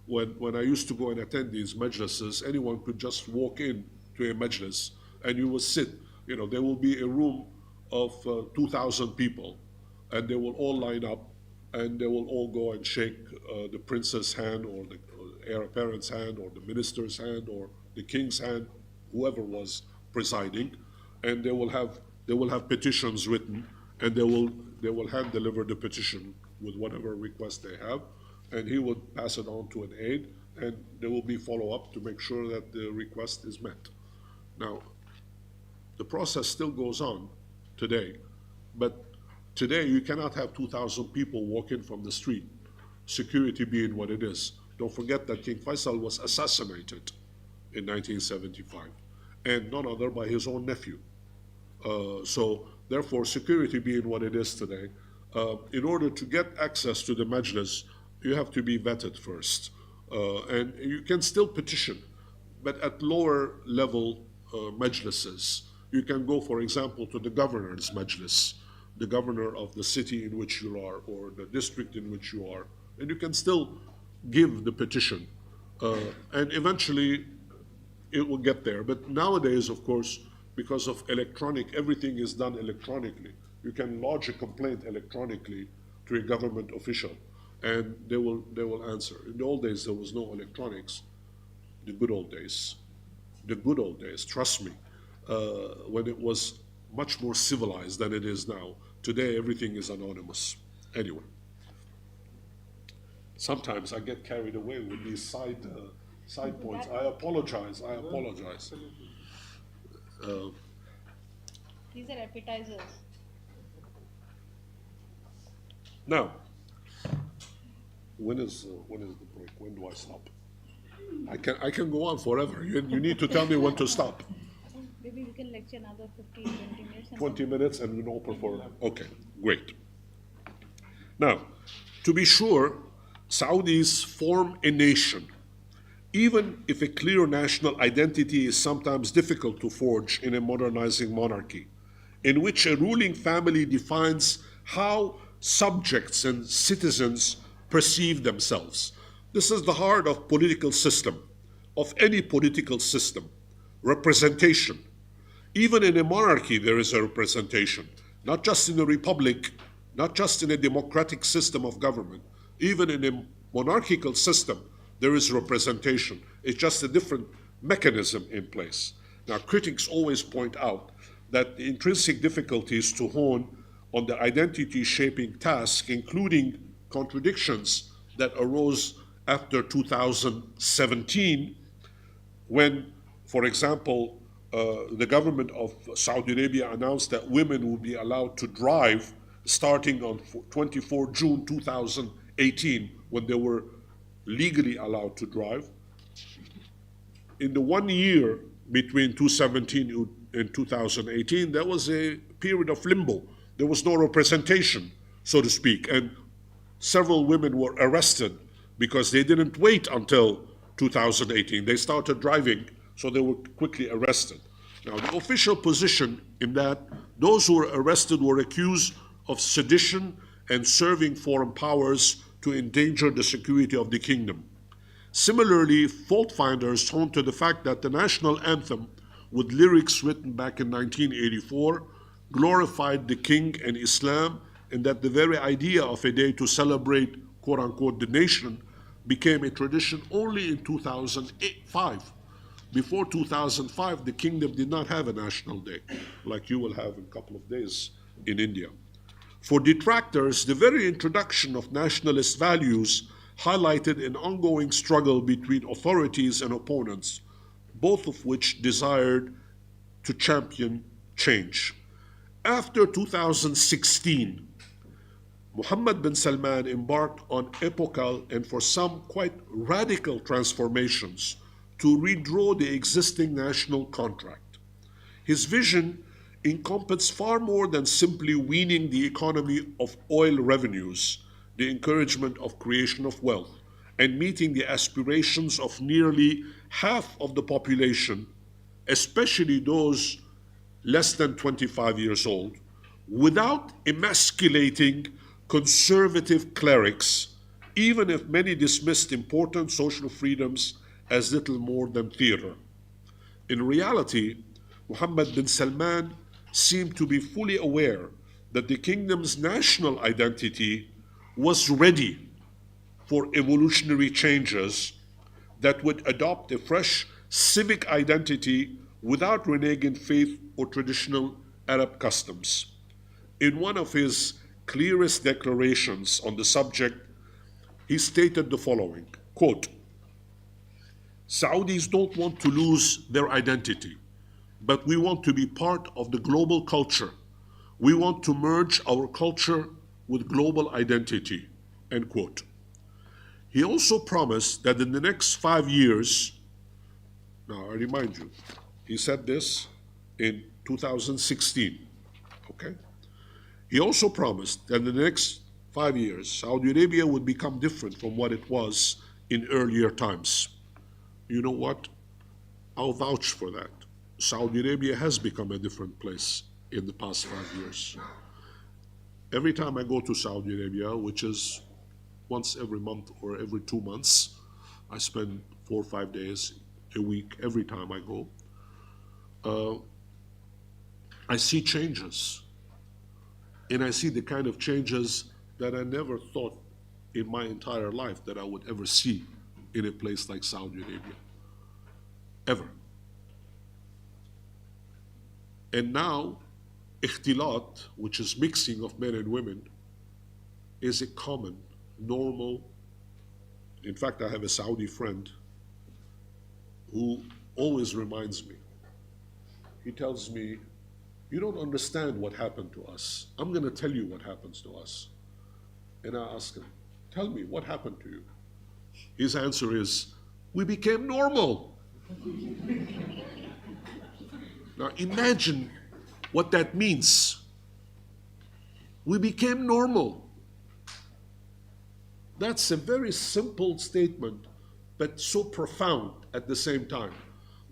when I used to go and attend these majlises, anyone could just walk in to a majlis and you will sit. You know, there will be a room of 2,000 people and they will all line up and they will all go and shake the prince's hand or the heir apparent's hand or the minister's hand or the king's hand, whoever was presiding, and they will have petitions written, and they will hand deliver the petition with whatever request they have, and he would pass it on to an aide, and there will be follow-up to make sure that the request is met. Now, the process still goes on today, but today you cannot have 2,000 people walk in from the street, security being what it is. Don't forget that King Faisal was assassinated in 1975, and none other by his own nephew. So therefore, security being what it is today, in order to get access to the majlis, you have to be vetted first. And you can still petition, but at lower level majlises. You can go, for example, to the governor's majlis, the governor of the city in which you are, or the district in which you are, and you can still give the petition. And eventually, it will get there. But nowadays, of course, because of electronic, everything is done electronically. You can lodge a complaint electronically to a government official, and they will answer. In the old days, there was no electronics. The good old days, trust me, when it was much more civilized than it is now. Today, everything is anonymous. Anyway, sometimes I get carried away with these side points. I apologize. These are appetizers. Now, when is the break? When do I stop? I can go on forever. You need to tell me when to stop. Maybe we can lecture another 15, 20 minutes. 20 minutes and we open for, okay, great. Now, to be sure, Saudis form a nation, even if a clear national identity is sometimes difficult to forge in a modernizing monarchy, in which a ruling family defines how subjects and citizens perceive themselves. This is the heart of political system, of any political system, representation. Even in a monarchy, there is a representation, not just in a republic, not just in a democratic system of government. Even in a monarchical system, there is representation. It's just a different mechanism in place. Now, critics always point out that the intrinsic difficulties to hone on the identity-shaping task, including contradictions that arose after 2017, when, for example, the government of Saudi Arabia announced that women will be allowed to drive starting on 24 June 2018. 18, when they were legally allowed to drive. In the 1 year between 2017 and 2018, there was a period of limbo. There was no representation, so to speak, and several women were arrested because they didn't wait until 2018. They started driving, so they were quickly arrested. Now, the official position in that those who were arrested were accused of sedition and serving foreign powers to endanger the security of the kingdom. Similarly, fault finders point to the fact that the national anthem, with lyrics written back in 1984, glorified the king and Islam, and that the very idea of a day to celebrate, quote unquote, the nation became a tradition only in 2005. Before 2005, the kingdom did not have a national day, like you will have in a couple of days in India. For detractors, the very introduction of nationalist values highlighted an ongoing struggle between authorities and opponents, both of which desired to champion change. After 2016, Mohammed bin Salman embarked on epochal and for some quite radical transformations to redraw the existing national contract. His vision encompassed far more than simply weaning the economy of oil revenues, the encouragement of creation of wealth, and meeting the aspirations of nearly half of the population, especially those less than 25 years old, without emasculating conservative clerics, even if many dismissed important social freedoms as little more than theater. In reality, Mohammed bin Salman seemed to be fully aware that the kingdom's national identity was ready for evolutionary changes that would adopt a fresh civic identity without reneging faith or traditional Arab customs. In one of his clearest declarations on the subject, he stated the following, quote, Saudis don't want to lose their identity, but we want to be part of the global culture. We want to merge our culture with global identity, end quote. He also promised that in the next 5 years, now I remind you, he said this in 2016, okay? He also promised that in the next 5 years, Saudi Arabia would become different from what it was in earlier times. You know what? I'll vouch for that. Saudi Arabia has become a different place in the past 5 years. Every time I go to Saudi Arabia, which is once every month or every 2 months, I spend 4 or 5 days a week every time I go. I see changes. And I see the kind of changes that I never thought in my entire life that I would ever see in a place like Saudi Arabia. Ever. And now, ikhtilat, which is mixing of men and women, is a common, normal. In fact, I have a Saudi friend who always reminds me. He tells me, you don't understand what happened to us. I'm going to tell you what happens to us. And I ask him, tell me, what happened to you? His answer is, we became normal. Now imagine what that means. We became normal. That's a very simple statement, but so profound at the same time,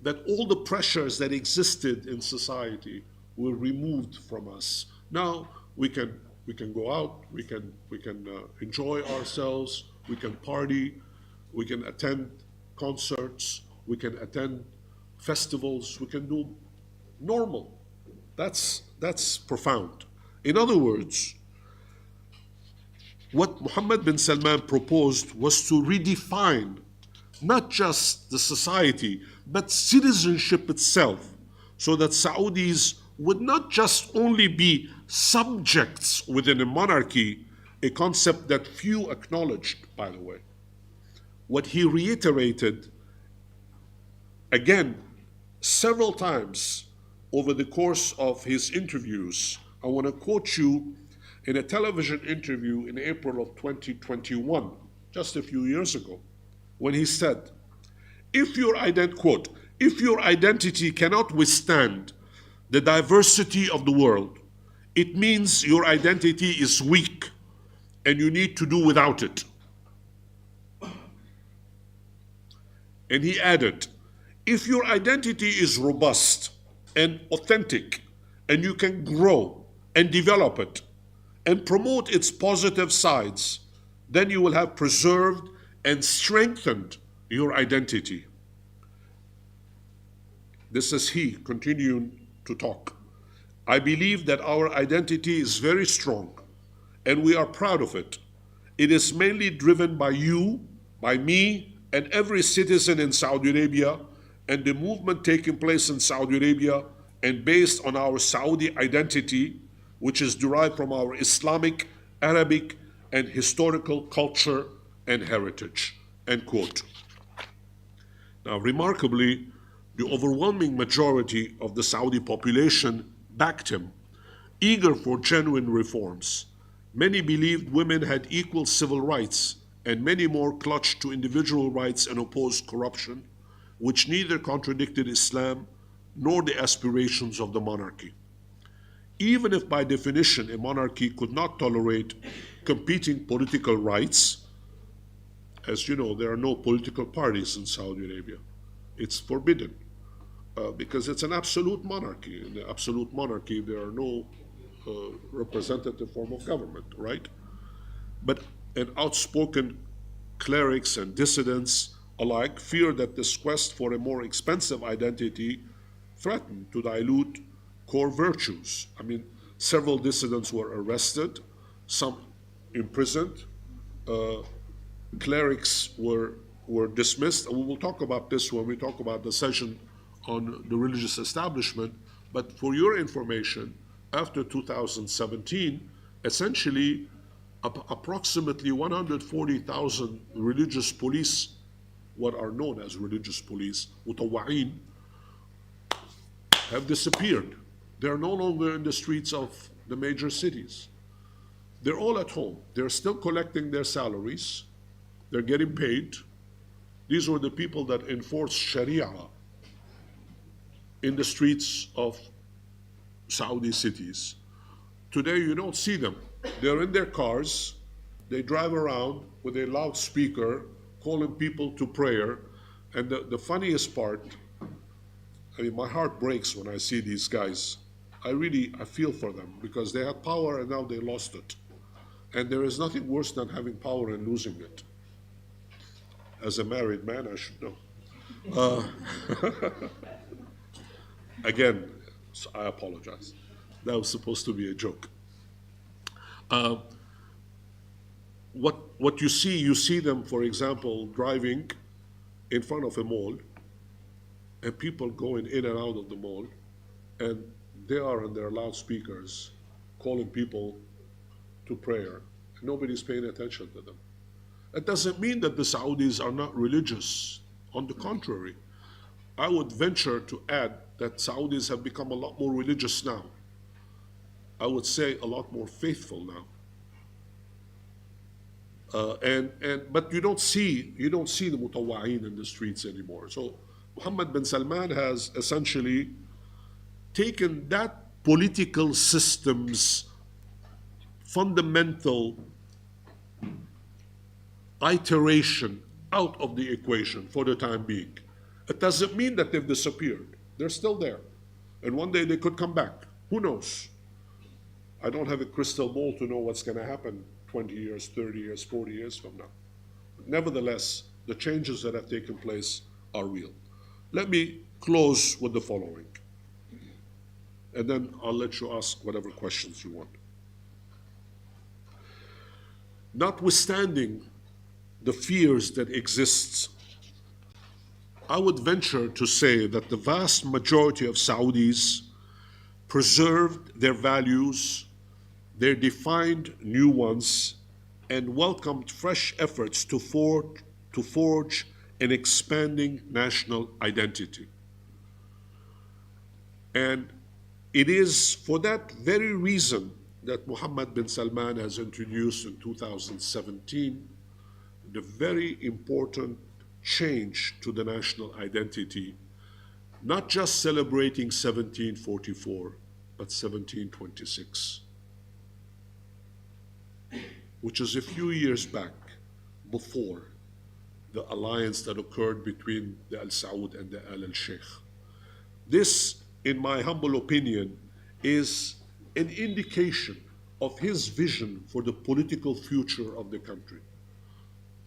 that all the pressures that existed in society were removed from us. Now we can go out, we can enjoy ourselves, we can party, we can attend concerts, we can attend festivals, we can do normal. That's profound. In other words, what Mohammed bin Salman proposed was to redefine not just the society, but citizenship itself, so that Saudis would not just only be subjects within a monarchy, a concept that few acknowledged, by the way. What he reiterated, again, several times over the course of his interviews, I want to quote you in a television interview in April of 2021, just a few years ago, when he said, quote, if your identity cannot withstand the diversity of the world, it means your identity is weak and you need to do without it. And he added, if your identity is robust and authentic and you can grow and develop it and promote its positive sides, then you will have preserved and strengthened your identity. This is he continuing to talk. I believe that our identity is very strong and we are proud of it. It is mainly driven by you, by me, and every citizen in Saudi Arabia, and the movement taking place in Saudi Arabia and based on our Saudi identity, which is derived from our Islamic, Arabic, and historical culture and heritage, end quote. Now, remarkably, the overwhelming majority of the Saudi population backed him, eager for genuine reforms. Many believed women had equal civil rights, and many more clutched to individual rights and opposed corruption, which neither contradicted Islam nor the aspirations of the monarchy. Even if by definition a monarchy could not tolerate competing political rights, as you know, there are no political parties in Saudi Arabia. It's forbidden because it's an absolute monarchy. In the absolute monarchy, there are no representative form of government, right? But an outspoken clerics and dissidents alike fear that this quest for a more expensive identity threatened to dilute core virtues. I mean, several dissidents were arrested, some imprisoned, clerics were dismissed. And we will talk about this when we talk about the session on the religious establishment. But for your information, after 2017, essentially approximately 140,000 religious police, what are known as religious police, mutawa'in, have disappeared. They're no longer in the streets of the major cities. They're all at home. They're still collecting their salaries. They're getting paid. These were the people that enforced Sharia in the streets of Saudi cities. Today, you don't see them. They're in their cars. They drive around with a loudspeaker, calling people to prayer. And the funniest part, I mean, my heart breaks when I see these guys. I feel for them because they had power and now they lost it. And there is nothing worse than having power and losing it. As a married man, I should know. Again, I apologize. That was supposed to be a joke. What you see them, for example, driving in front of a mall, and people going in and out of the mall, and they are on their loudspeakers calling people to prayer. Nobody's paying attention to them. That doesn't mean that the Saudis are not religious. On the contrary, I would venture to add that Saudis have become a lot more religious now. I would say a lot more faithful now. But you don't see the mutawa'in in the streets anymore. So Mohammed bin Salman has essentially taken that political system's fundamental iteration out of the equation for the time being. It doesn't mean that they've disappeared. They're still there. And one day they could come back. Who knows? I don't have a crystal ball to know what's going to happen 20 years, 30 years, 40 years from now. But nevertheless, the changes that have taken place are real. Let me close with the following. And then I'll let you ask whatever questions you want. Notwithstanding the fears that exist, I would venture to say that the vast majority of Saudis preserved their values, they defined new ones, and welcomed fresh efforts to forge an expanding national identity. And it is for that very reason that Mohammed bin Salman has introduced in 2017, the very important change to the national identity, not just celebrating 1744, but 1726, which is a few years back before the alliance that occurred between the Al Saud and the Al Sheikh. This, in my humble opinion, is an indication of his vision for the political future of the country.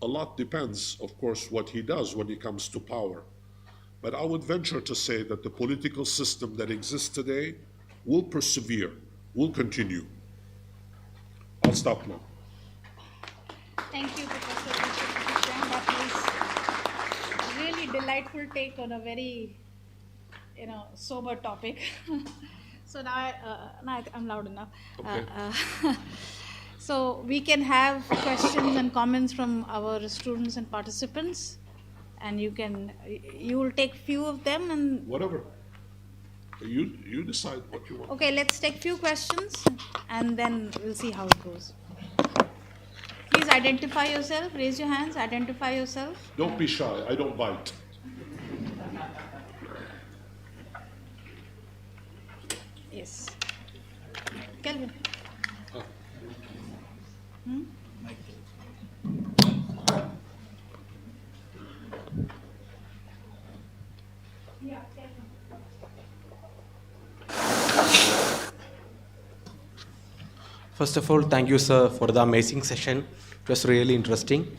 A lot depends, of course, what he does when he comes to power. But I would venture to say that the political system that exists today will persevere, will continue. I'll stop now. Thank you, Professor Krishan. That was a really delightful take on a very, sober topic. So now, I'm loud enough. Okay. So we can have questions and comments from our students and participants, and you will take few of them and. Whatever. You decide what you want. Okay, let's take few questions and then we'll see how it goes. Please identify yourself. Raise your hands. Identify yourself. Don't be shy. I don't bite. Yes. Kelvin. First of all, thank you, sir, for the amazing session. It was really interesting.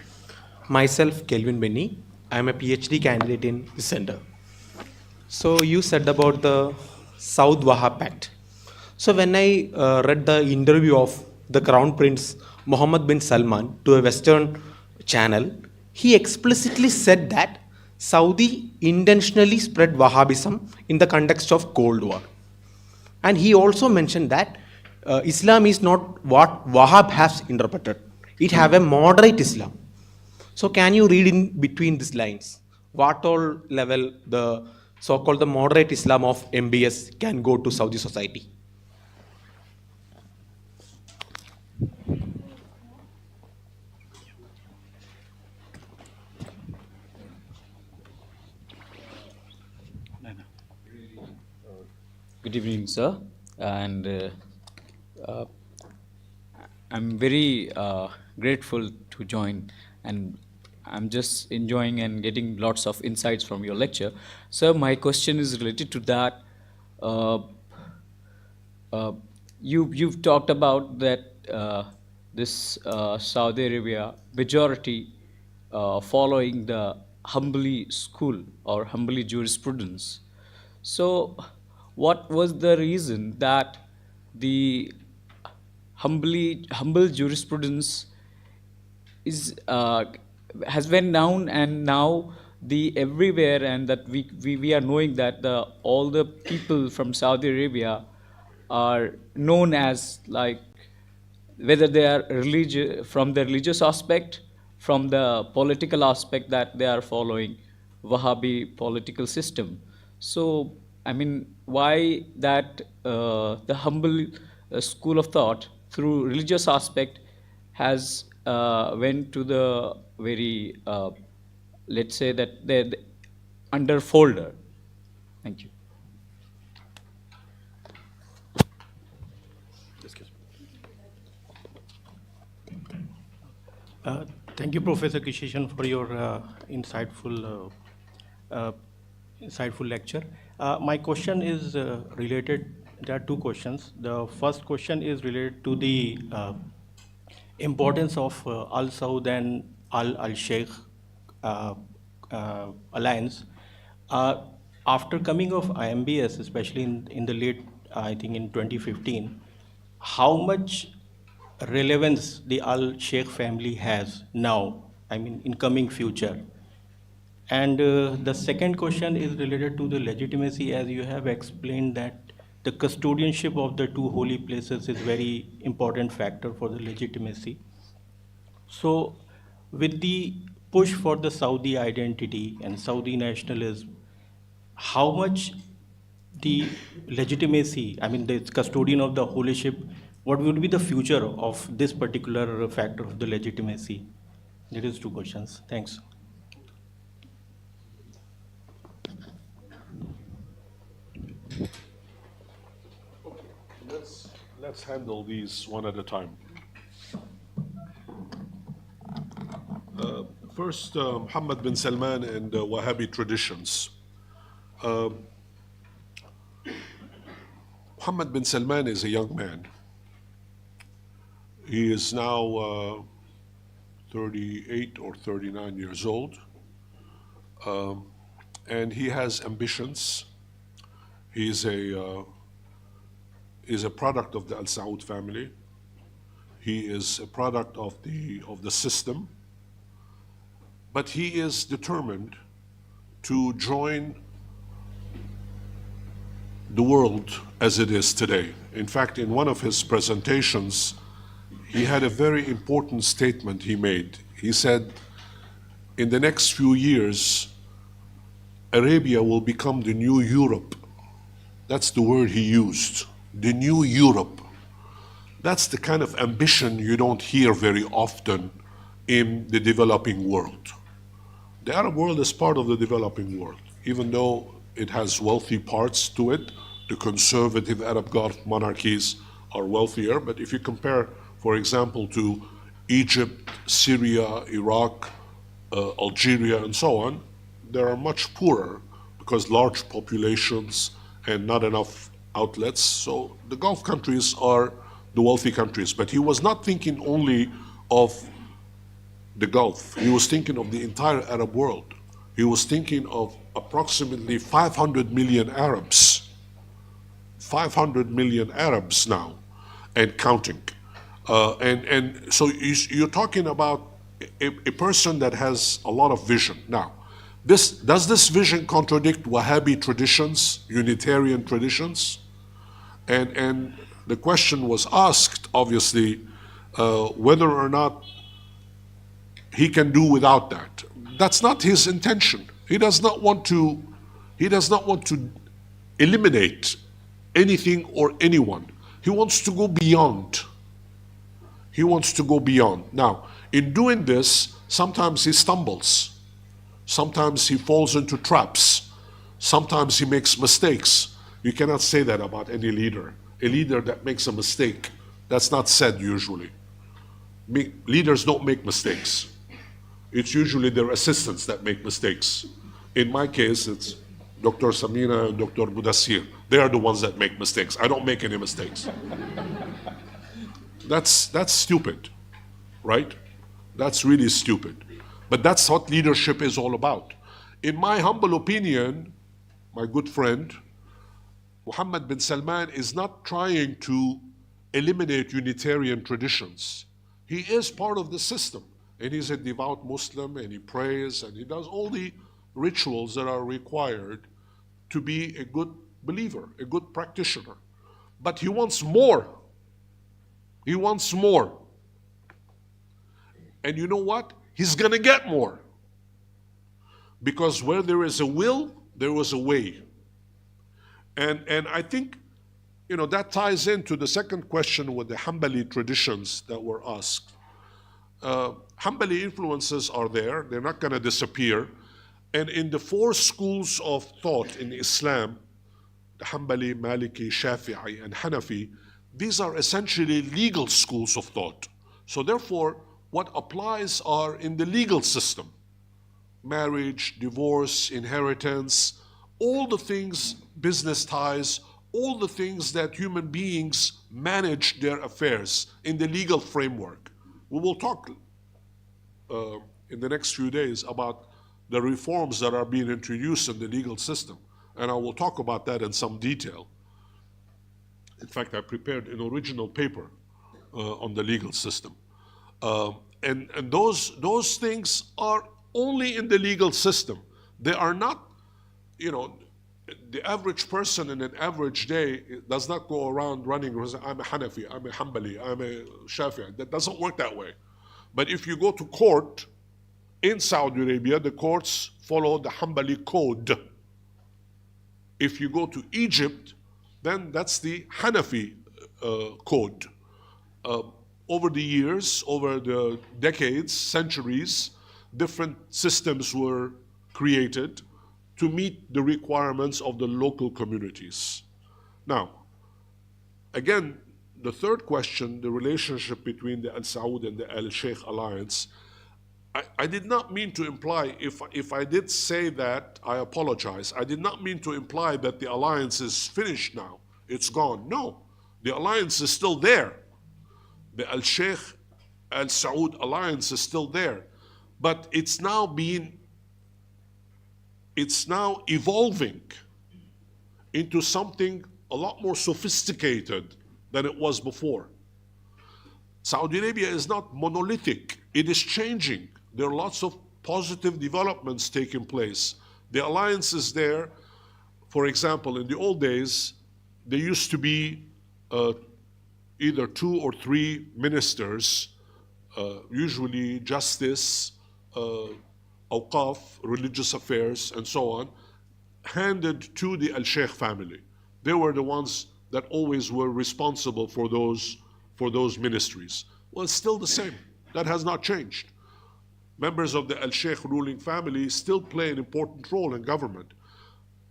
Myself, Kelvin Benny. I am a PhD candidate in this center. So you said about the South Wahab Pact. So when I read the interview of the Crown Prince Mohammed bin Salman to a Western channel, he explicitly said that Saudi intentionally spread Wahhabism in the context of Cold War. And he also mentioned that Islam is not what Wahhab has interpreted. It have a moderate Islam. So can you read in between these lines? What all level the so-called the moderate Islam of MBS can go to Saudi society? Good evening, sir, and I'm very grateful to join, and I'm just enjoying and getting lots of insights from your lecture. Sir, my question is related to that. You've talked about that this Saudi Arabia majority following the Hanbali school or Hanbali jurisprudence. So, what was the reason that the humble jurisprudence is has went down, and now the everywhere, and that we are knowing that all the people from Saudi Arabia are known as, like, whether they are from the religious aspect, from the political aspect, that they are following Wahhabi political system. So, I mean, why that the humble school of thought through religious aspect has went to the very, let's say that they're under folder. Thank you. Thank you, Professor Kishishan, for your insightful lecture. My question is related. There are two questions. The first question is related to the importance of Al Saud and Al Sheikh alliance. After coming of IMBS, especially in the late, I think in 2015, how much relevance the Al Sheikh family has now, I mean, in coming future? And the second question is related to the legitimacy, as you have explained that the custodianship of the two holy places is very important factor for the legitimacy. So with the push for the Saudi identity and Saudi nationalism, how much the legitimacy, I mean the custodian of the holyship what would be the future of this particular factor of the legitimacy? There is two questions. Thanks. Let's handle these one at a time. First, Mohammed bin Salman and Wahhabi traditions. Mohammed bin Salman is a young man. He is now 38 or 39 years old, and he has ambitions. He is a product of the Al Saud family. He is a product of the system, but he is determined to join the world as it is today. In fact, in one of his presentations, he had a very important statement he made. He said, in the next few years, Arabia will become the new Europe. That's the word he used, the new Europe. That's the kind of ambition you don't hear very often in the developing world. The Arab world is part of the developing world, even though it has wealthy parts to it. The conservative Arab Gulf monarchies are wealthier, but if you compare, for example, to Egypt, Syria, Iraq, Algeria, and so on, they are much poorer because large populations and not enough outlets. So the Gulf countries are the wealthy countries. But he was not thinking only of the Gulf. He was thinking of the entire Arab world. He was thinking of approximately 500 million Arabs. 500 million Arabs now, and counting. And so you're talking about a person that has a lot of vision. Now, does this vision contradict Wahhabi traditions, Unitarian traditions? And the question was asked, obviously, whether or not he can do without that. That's not his intention. He does not want to eliminate anything or anyone. He wants to go beyond. He wants to go beyond. Now, in doing this, sometimes he stumbles. Sometimes he falls into traps. Sometimes he makes mistakes. You cannot say that about any leader. A leader that makes a mistake, that's not said usually. Leaders don't make mistakes. It's usually their assistants that make mistakes. In my case, it's Dr. Samina and Dr. Mudassir. They are the ones that make mistakes. I don't make any mistakes. That's stupid, right? That's really stupid. But that's what leadership is all about. In my humble opinion, my good friend, Mohammed bin Salman is not trying to eliminate Unitarian traditions. He is part of the system, and he's a devout Muslim, and he prays, and he does all the rituals that are required to be a good believer, a good practitioner. But he wants more. He wants more. And you know what? He's going to get more. Because where there is a will, there was a way. And I think, that ties into the second question with the Hanbali traditions that were asked. Hanbali influences are there. They're not going to disappear. And in the four schools of thought in Islam, the Hanbali, Maliki, Shafi'i, and Hanafi, these are essentially legal schools of thought. So therefore, what applies are in the legal system. Marriage, divorce, inheritance, all the things, business ties, all the things that human beings manage their affairs in the legal framework. We will talk in the next few days about the reforms that are being introduced in the legal system. And I will talk about that in some detail. In fact, I prepared an original paper on the legal system. And those things are only in the legal system. They are not, the average person in an average day does not go around running, I'm a Hanafi, I'm a Hanbali, I'm a Shafi'i. That doesn't work that way. But if you go to court in Saudi Arabia, the courts follow the Hanbali code. If you go to Egypt, then that's the Hanafi code. Over the years, over the decades, centuries, different systems were created to meet the requirements of the local communities. Now, again, the third question, the relationship between the Al Saud and the Al Sheikh alliance, I did not mean to imply, if I did say that, I apologize. I did not mean to imply that the alliance is finished now, it's gone. No, the alliance is still there. The Al Sheikh Al Saud alliance is still there. But it's now evolving into something a lot more sophisticated than it was before. Saudi Arabia is not monolithic, it is changing. There are lots of positive developments taking place. The alliance is there. For example, in the old days, there used to be either 2 or 3 ministers, usually justice, awqaf, religious affairs, and so on, handed to the Al Sheikh family. They were the ones that always were responsible for those ministries. Well, it's still the same. That has not changed. Members of the Al Sheikh ruling family still play an important role in government.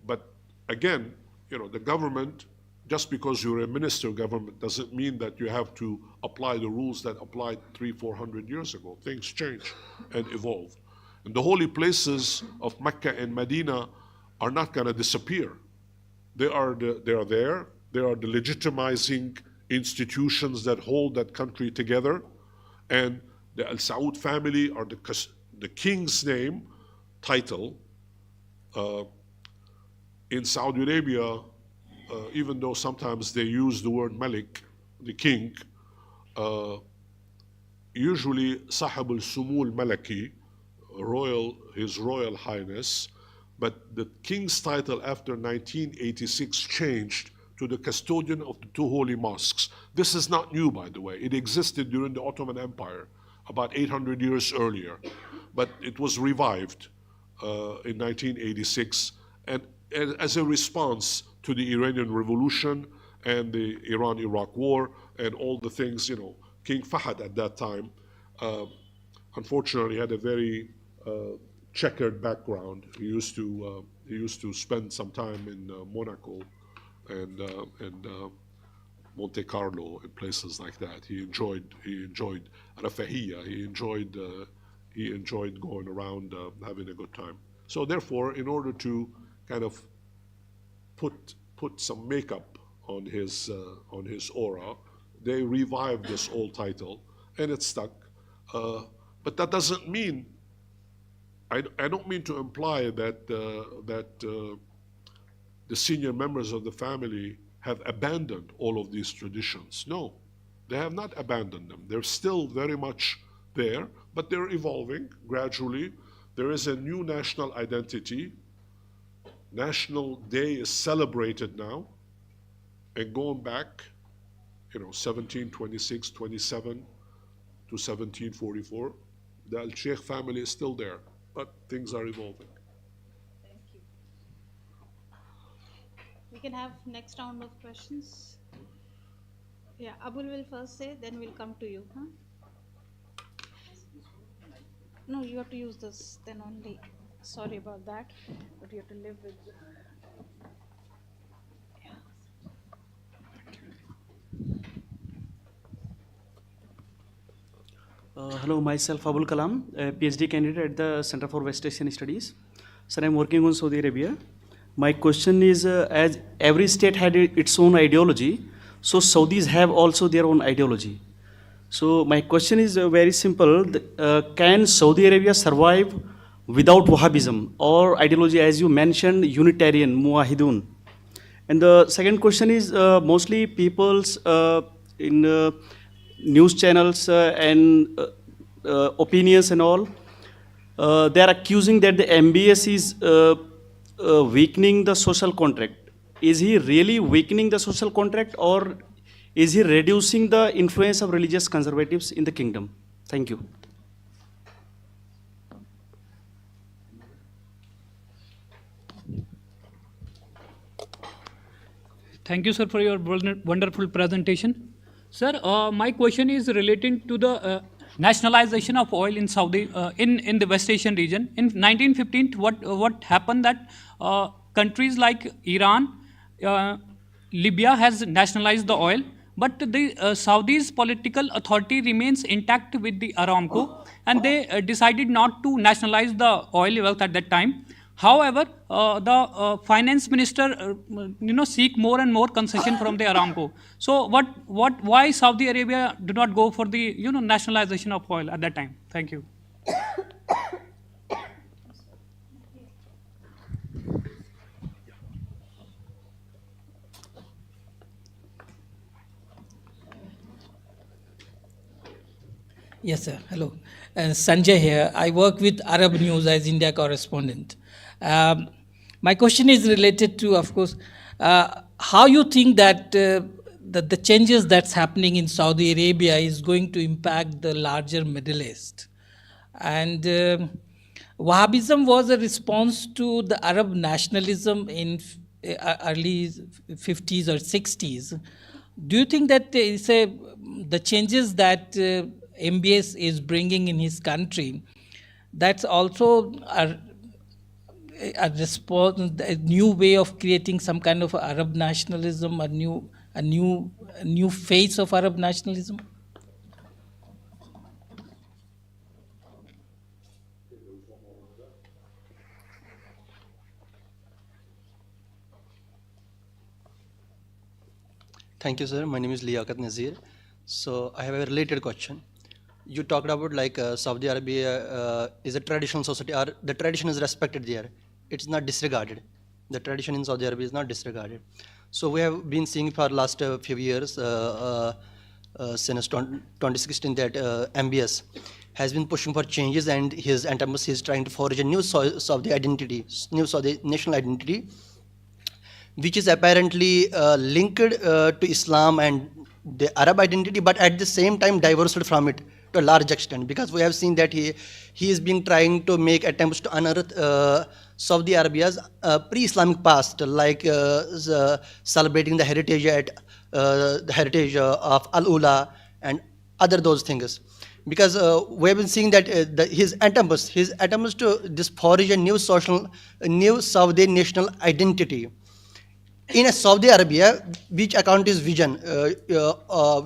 But again, the government, just because you're a minister government, doesn't mean that you have to apply the rules that applied 300-400 years ago. Things change and evolve. And the holy places of Mecca and Medina are not going to disappear. They are there. They are the legitimizing institutions that hold that country together. And the Al Saud family are the king's name, title. In Saudi Arabia, even though sometimes they use the word Malik, the king, usually Sahib al-Sumul Malaki, His Royal Highness, but the king's title after 1986 changed to the custodian of the 2 holy mosques. This is not new, by the way. It existed during the Ottoman Empire, about 800 years earlier, but it was revived in 1986, and as a response to the Iranian Revolution and the Iran-Iraq War and all the things, King Fahd at that time, unfortunately had a very checkered background. He used to spend some time in Monaco and Monte Carlo and places like that. He enjoyed Rafahiyya. He enjoyed going around having a good time. So therefore, in order to kind of put some makeup on his aura, they revived this old title, and it stuck. But that doesn't mean. I don't mean to imply that the senior members of the family have abandoned all of these traditions. No, they have not abandoned them. They're still very much there, but they're evolving gradually. There is a new national identity. National Day is celebrated now, and going back, 1726, 27 to 1744, the Al Sheikh family is still there, but things are evolving. Thank you. We can have next round of questions. Yeah, Abul will first say, then we'll come to you. Huh? No, you have to use this, then only. Sorry about that, but you have to live with. Hello, myself Abul Kalam, a PhD candidate at the Center for West Asian Studies. Sir, I'm working on Saudi Arabia. My question is, as every state had its own ideology, so Saudis have also their own ideology. So my question is very simple. Can Saudi Arabia survive without Wahhabism or ideology, as you mentioned, Unitarian, Muwahidun? And the second question is, mostly people's in news channels and opinions and all, they are accusing that the MBS is weakening the social contract. Is he really weakening the social contract, or is he reducing the influence of religious conservatives in the kingdom? Thank you. Thank you, sir, for your wonderful presentation. Sir, my question is relating to the nationalization of oil in Saudi in the West Asian region. In 1915, what happened that countries like Iran, uh, Libya has nationalized the oil, but the Saudis' political authority remains intact with the Aramco, and they decided not to nationalize the oil wealth at that time. However, the finance minister, seek more and more concession from the Aramco. So, why Saudi Arabia do not go for the, nationalization of oil at that time? Thank you. Yes, sir. Hello. Sanjay here. I work with Arab News as India correspondent. My question is related to, of course, how you think that the changes that's happening in Saudi Arabia is going to impact the larger Middle East. And Wahhabism was a response to the Arab nationalism in early 50s or 60s. Do you think that the changes that MBS is bringing in his country, that's also a response, a new way of creating some kind of Arab nationalism, a new face of Arab nationalism? Thank you, sir. My name is Liaquat Nazir. So I have a related question. You talked about like Saudi Arabia is a traditional society, or the tradition is respected there. It's not disregarded. The tradition in Saudi Arabia is not disregarded. So we have been seeing for last few years, since 2016, that MBS has been pushing for changes, and his antagonist is trying to forge a new Saudi identity, new Saudi national identity, which is apparently linked to Islam and the Arab identity, but at the same time diverged from it to a large extent, because we have seen that he is being trying to make attempts to unearth Saudi Arabia's pre-Islamic past, like celebrating the heritage of Al-Ula and other those things. Because we have been seeing that his attempts to this forge a new Saudi national identity in a Saudi Arabia, which account his vision,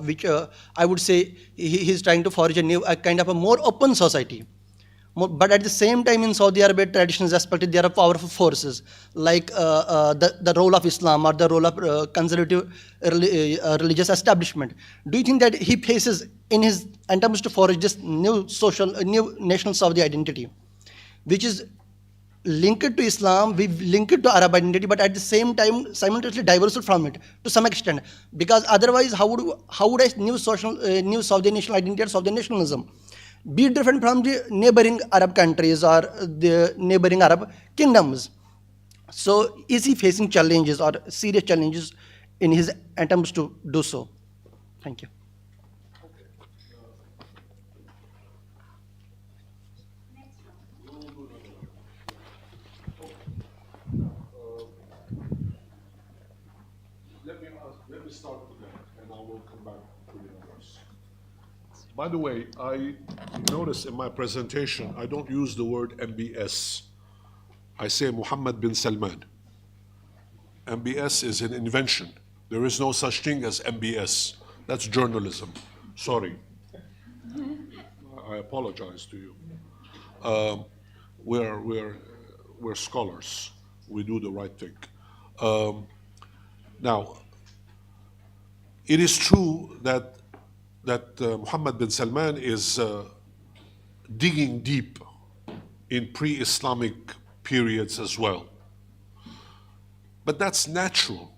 which I would say he is trying to forge a kind of a more open society. But at the same time, in Saudi Arabia, tradition is respected. There are powerful forces like the role of Islam or the role of conservative religious establishment. Do you think that he faces in his attempts to forge this new national Saudi identity, which is linked to Islam, we link it to Arab identity, but at the same time simultaneously diverged from it to some extent? Because otherwise, how would a new Saudi national identity or Saudi nationalism be different from the neighboring Arab countries or the neighboring Arab kingdoms? So is he facing challenges or serious challenges in his attempts to do so? Thank you. Let me start with that, and I will come back to the others. By the way, I notice in my presentation, I don't use the word MBS. I say Mohammed bin Salman. MBS is an invention. There is no such thing as MBS. That's journalism. Sorry. I apologize to you. We're scholars. We do the right thing. Now, it is true that Mohammed bin Salman is digging deep in pre-Islamic periods as well. But that's natural.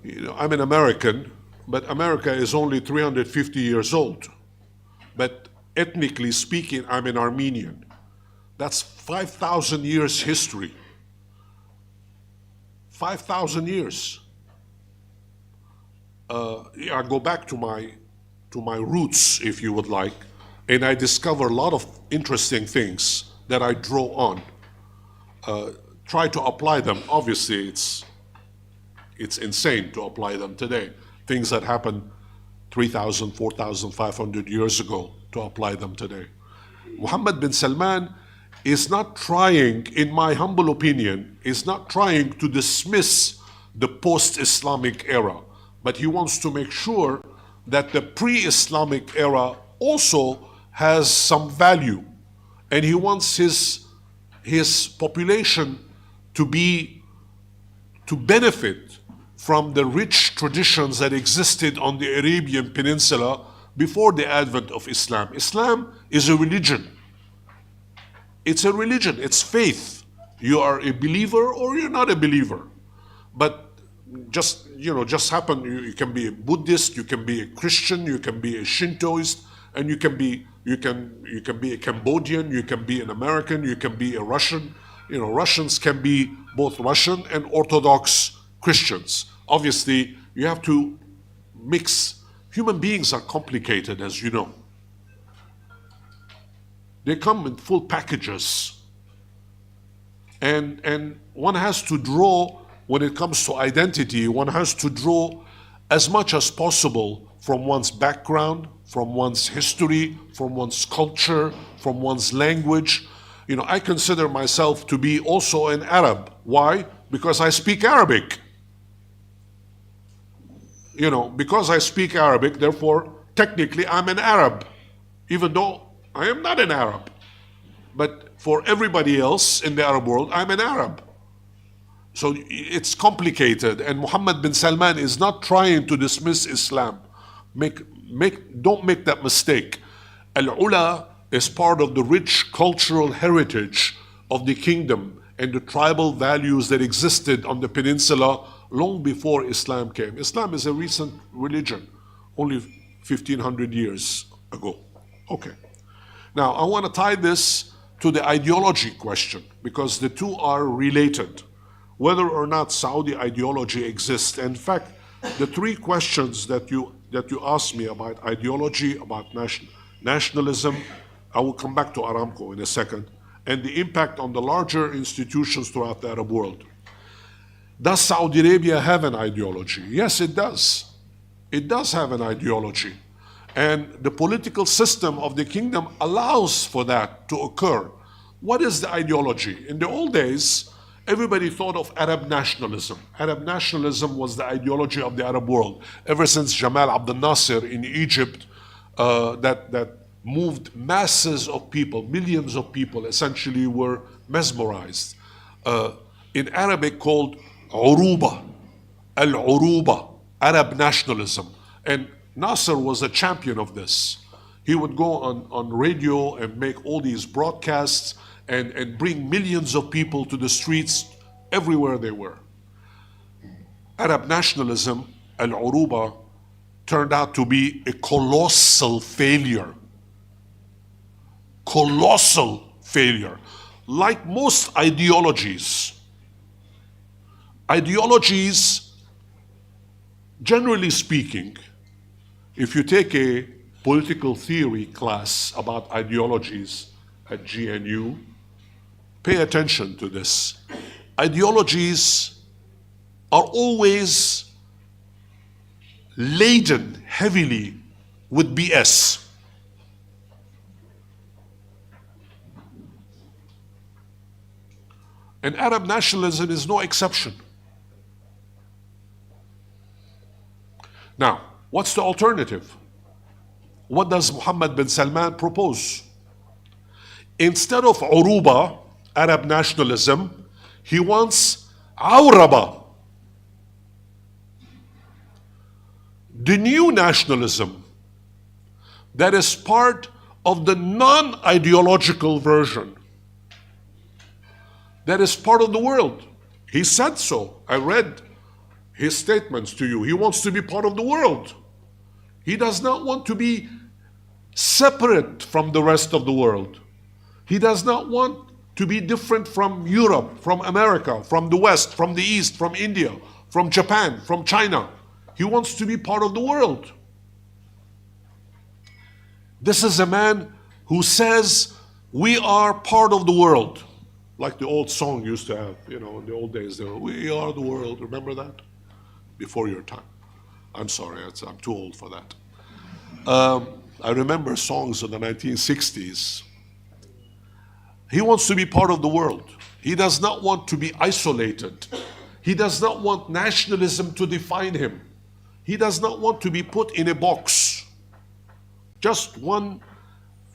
I'm an American, but America is only 350 years old. But ethnically speaking, I'm an Armenian. That's 5,000 years history. 5,000 years. I go back to my roots, if you would like, and I discover a lot of interesting things that I draw on. Try to apply them. Obviously, it's insane to apply them today. Things that happened 3,000, 4,500 years ago to apply them today. Mohammed bin Salman is not trying, in my humble opinion, is not trying to dismiss the post-Islamic era, but he wants to make sure that the pre-Islamic era also has some value, and he wants his population to benefit from the rich traditions that existed on the Arabian Peninsula before the advent of Islam. Islam is a religion. It's a religion, it's faith. You are a believer or you're not a believer. But just happen, you can be a Buddhist, you can be a Christian, you can be a Shintoist, and you can be a Cambodian, you can be an American, you can be a Russian. Russians can be both Russian and Orthodox Christians. Obviously, you have to mix. Human beings are complicated, as you know. They come in full packages. And one has to draw, when it comes to identity, one has to draw as much as possible from one's background, from one's history, from one's culture, from one's language. I consider myself to be also an Arab. Why? Because I speak Arabic. Because I speak Arabic, therefore, technically I'm an Arab, even though I am not an Arab. But for everybody else in the Arab world, I'm an Arab. So it's complicated, and Mohammed bin Salman is not trying to dismiss Islam. Don't make that mistake. Al-Ula is part of the rich cultural heritage of the kingdom and the tribal values that existed on the peninsula long before Islam came. Islam is a recent religion, only 1,500 years ago. Okay. Now, I want to tie this to the ideology question, because the two are related. Whether or not Saudi ideology exists. In fact, the three questions that you asked me about ideology, about nationalism, I will come back to Aramco in a second, and the impact on the larger institutions throughout the Arab world. Does Saudi Arabia have an ideology? Yes, it does. It does have an ideology. And the political system of the kingdom allows for that to occur. What is the ideology? In the old days, everybody thought of Arab nationalism. Arab nationalism was the ideology of the Arab world. Ever since Jamal Abdel Nasser in Egypt, that moved masses of people, millions of people essentially were mesmerized. In Arabic called Uruba, Al-Uruba, Arab nationalism. And Nasser was a champion of this. He would go on radio and make all these broadcasts and bring millions of people to the streets everywhere they were. Arab nationalism, Al-Uruba, turned out to be a colossal failure. Colossal failure. Like most ideologies, generally speaking, if you take a political theory class about ideologies at GNU, pay attention to this. Ideologies are always laden heavily with BS. And Arab nationalism is no exception. Now, what's the alternative? What does Mohammed bin Salman propose? Instead of Uruba, Arab nationalism, he wants Awraba, the new nationalism that is part of the non-ideological version, that is part of the world. He said so. I read his statements to you. He wants to be part of the world. He does not want to be separate from the rest of the world. He does not want to be different from Europe, from America, from the West, from the East, from India, from Japan, from China. He wants to be part of the world. This is a man who says, we are part of the world. Like the old song used to have, in the old days, we are the world. Remember that? Before your time. I'm sorry, I'm too old for that. I remember songs of the 1960s. He wants to be part of the world. He does not want to be isolated. He does not want nationalism to define him. He does not want to be put in a box. Just one,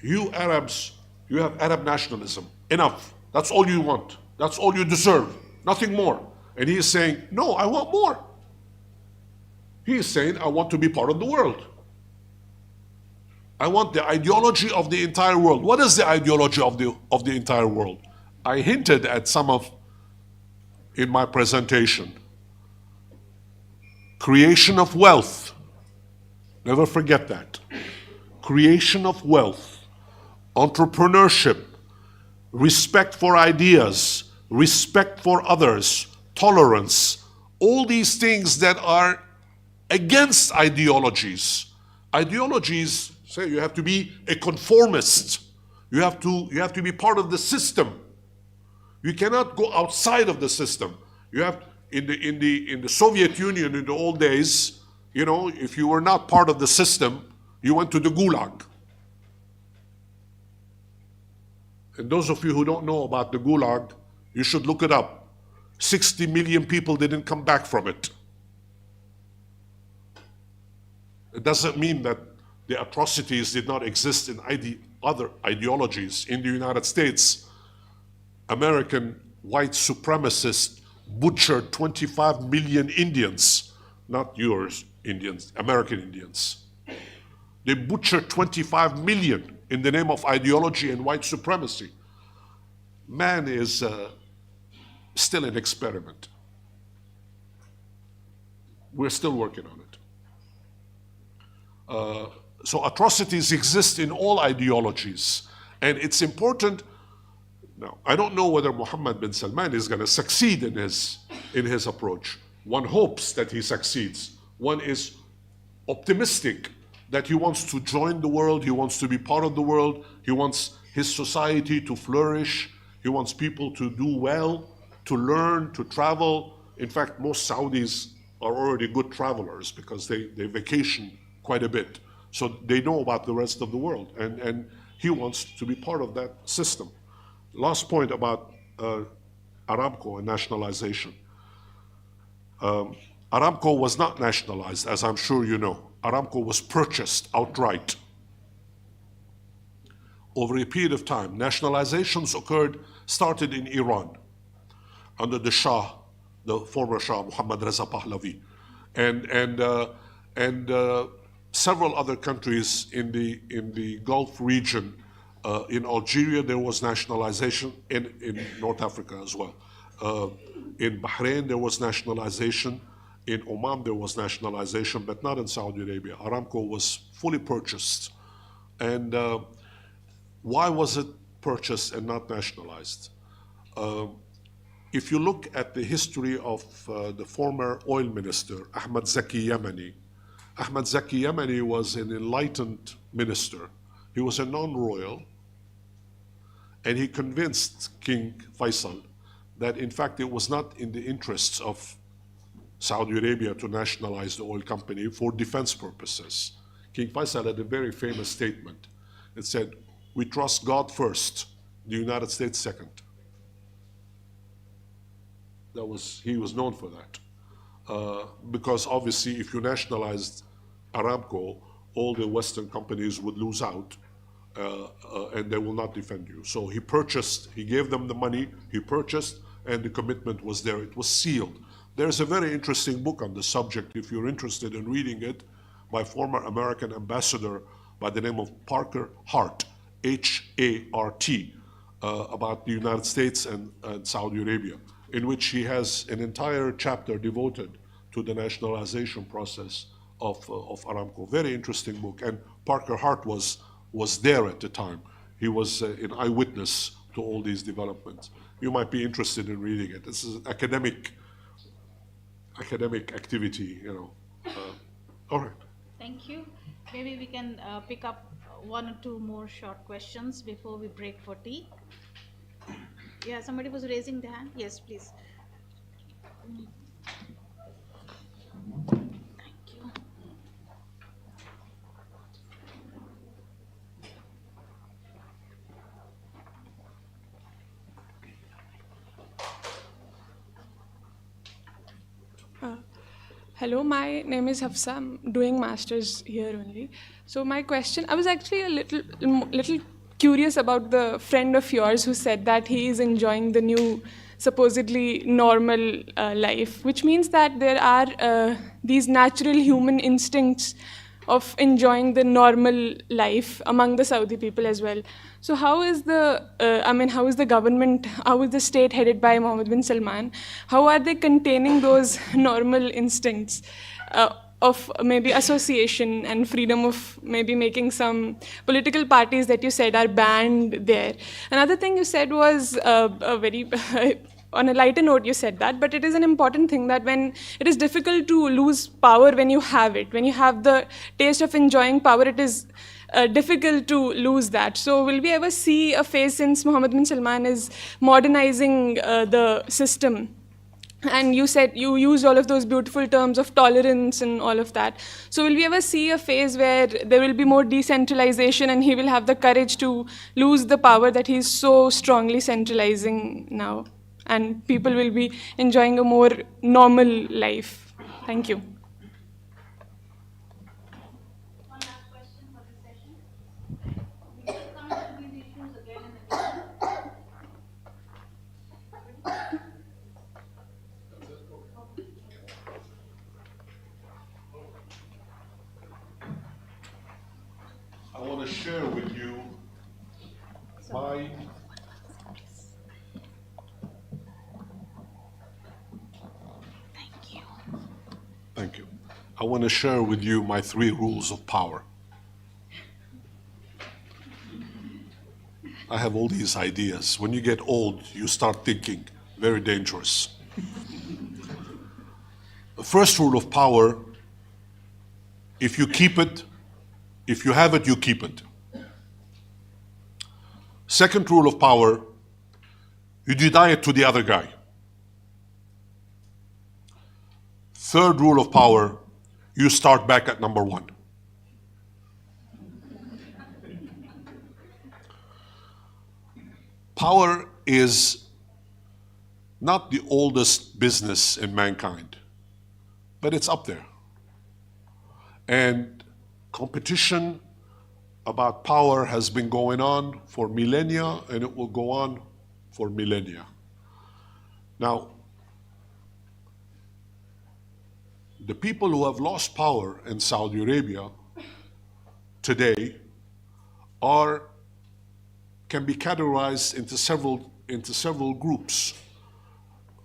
you Arabs, you have Arab nationalism. Enough. That's all you want. That's all you deserve. Nothing more. And he is saying, no, I want more. He is saying, I want to be part of the world. I want the ideology of the entire world. What is the ideology of the entire world? I hinted at some of in my presentation. Creation of wealth. Never forget that. Creation of wealth, entrepreneurship, respect for ideas, respect for others, tolerance, all these things that are against ideologies. Ideologies say you have to be a conformist. You have to be part of the system. You cannot go outside of the system. You have in the Soviet Union in the old days, you know, if you were not part of the system, you went to the Gulag. And those of you who don't know about the Gulag, you should look it up. 60 million people didn't come back from it. It doesn't mean that the atrocities did not exist in other ideologies. In the United States, American white supremacists butchered 25 million Indians, not yours Indians, American Indians. They butchered 25 million in the name of ideology and white supremacy. Man is still an experiment. We're still working on it. So atrocities exist in all ideologies. And it's important. Now, I don't know whether Mohammed bin Salman is going to succeed in his approach. One hopes that he succeeds. One is optimistic that he wants to join the world, he wants to be part of the world, he wants his society to flourish, he wants people to do well, to learn, to travel. In fact, most Saudis are already good travelers because they vacation quite a bit. So they know about the rest of the world, and he wants to be part of that system. Last point about Aramco and nationalization. Aramco was not nationalized, as I'm sure you know. Aramco was purchased outright. Over a period of time, nationalizations started in Iran under the Shah, the former Shah, Mohammad Reza Pahlavi, and several other countries in the Gulf region. In Algeria, there was nationalization, in North Africa as well. In Bahrain, there was nationalization. In Oman, there was nationalization, but not in Saudi Arabia. Aramco was fully purchased. And why was it purchased and not nationalized? If you look at the history of the former oil minister, Ahmad Zaki Yamani, Ahmad Zaki Yamani was an enlightened minister. He was a non-royal, and he convinced King Faisal that in fact it was not in the interests of Saudi Arabia to nationalize the oil company for defense purposes. King Faisal had a very famous statement. It said, "We trust God first, the United States second." He was known for that. Because obviously if you nationalized Aramco, all the Western companies would lose out and they will not defend you. So he purchased, he gave them the money, he purchased, and the commitment was there. It was sealed. There's a very interesting book on the subject, if you're interested in reading it, by former American ambassador by the name of Parker Hart, H-A-R-T, about the United States and Saudi Arabia, in which he has an entire chapter devoted to the nationalization process of Aramco. Very interesting book. And Parker Hart was there at the time. He was an eyewitness to all these developments. You might be interested in reading it. This is an academic activity, you know. All right. Thank you. Maybe we can pick up one or two more short questions before we break for tea. Yeah, somebody was raising their hand. Yes, please. Thank you. Hello, my name is Hafsa. I'm doing masters here only. So my question, I was actually a little curious about the friend of yours who said that he is enjoying the new supposedly normal life, which means that there are these natural human instincts of enjoying the normal life among the Saudi people as well. So how is how is the government, how is the state headed by Mohammed bin Salman, how are they containing those normal instincts of maybe association and freedom of maybe making some political parties that you said are banned there? Another thing you said was a very on a lighter note you said that, but it is an important thing that when it is difficult to lose power when you have it, when you have the taste of enjoying power, it is difficult to lose that. So will we ever see a phase, since Mohammed bin Salman is modernizing the system, and you said you used all of those beautiful terms of tolerance and all of that, so will we ever see a phase where there will be more decentralization and he will have the courage to lose the power that he's so strongly centralizing now, and people will be enjoying a more normal life? Thank you. One last question for this session. We will come to these issues again and again. I want to share with you my Thank you. I want to share with you my 3 rules of power. I have all these ideas. When you get old, you start thinking, very dangerous. The first rule of power, if you keep it, if you have it, you keep it. Second rule of power, you deny it to the other guy. Third rule of power, you start back at number 1. Power is not the oldest business in mankind, but it's up there. And competition about power has been going on for millennia, and it will go on for millennia. Now, the people who have lost power in Saudi Arabia today can be categorized into several groups.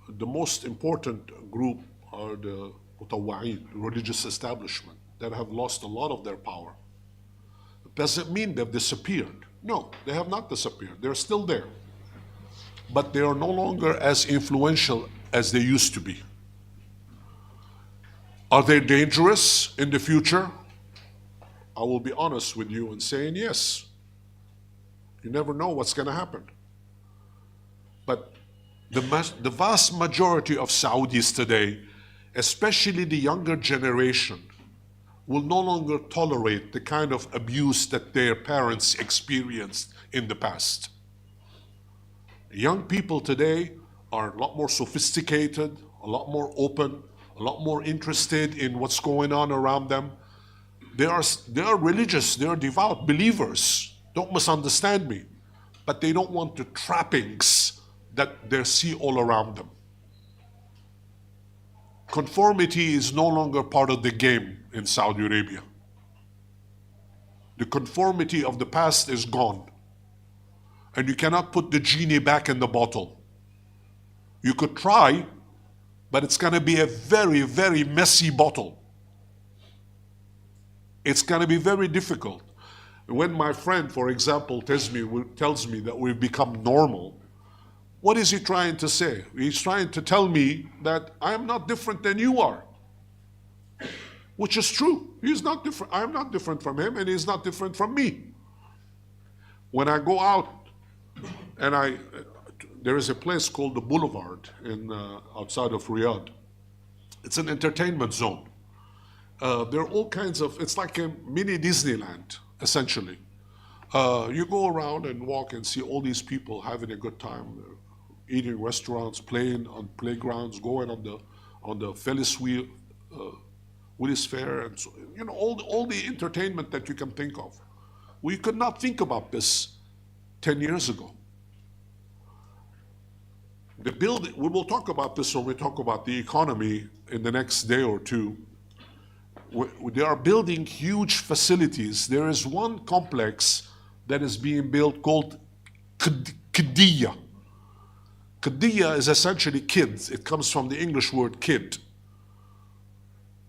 The most important group are the mutawwa'in, religious establishment, that have lost a lot of their power. It doesn't mean they've disappeared. No, they have not disappeared. They're still there. But they are no longer as influential as they used to be. Are they dangerous in the future? I will be honest with you in saying yes. You never know what's going to happen. But the vast majority of Saudis today, especially the younger generation, will no longer tolerate the kind of abuse that their parents experienced in the past. Young people today are a lot more sophisticated, a lot more open, a lot more interested in what's going on around them. They are religious, they are devout believers. Don't misunderstand me. But they don't want the trappings that they see all around them. Conformity is no longer part of the game in Saudi Arabia. The conformity of the past is gone. And you cannot put the genie back in the bottle. You could try, but it's going to be a very, very messy bottle. It's going to be very difficult. When my friend, for example, tells me that we've become normal, what is he trying to say? He's trying to tell me that I am not different than you are, which is true. He's not different. I am not different from him, and he's not different from me. When I go out, and there is a place called the Boulevard outside of Riyadh. It's an entertainment zone. There are all kinds of, it's like a mini Disneyland, essentially. You go around and walk and see all these people having a good time. They're eating restaurants, playing on playgrounds, going on the Ferris wheel, Willis Fair, and so, all the entertainment that you can think of. We could not think about this 10 years ago. We will talk about this when we talk about the economy in the next day or two. They are building huge facilities. There is one complex that is being built called Qiddiya. Qiddiya is essentially kids. It comes from the English word kid.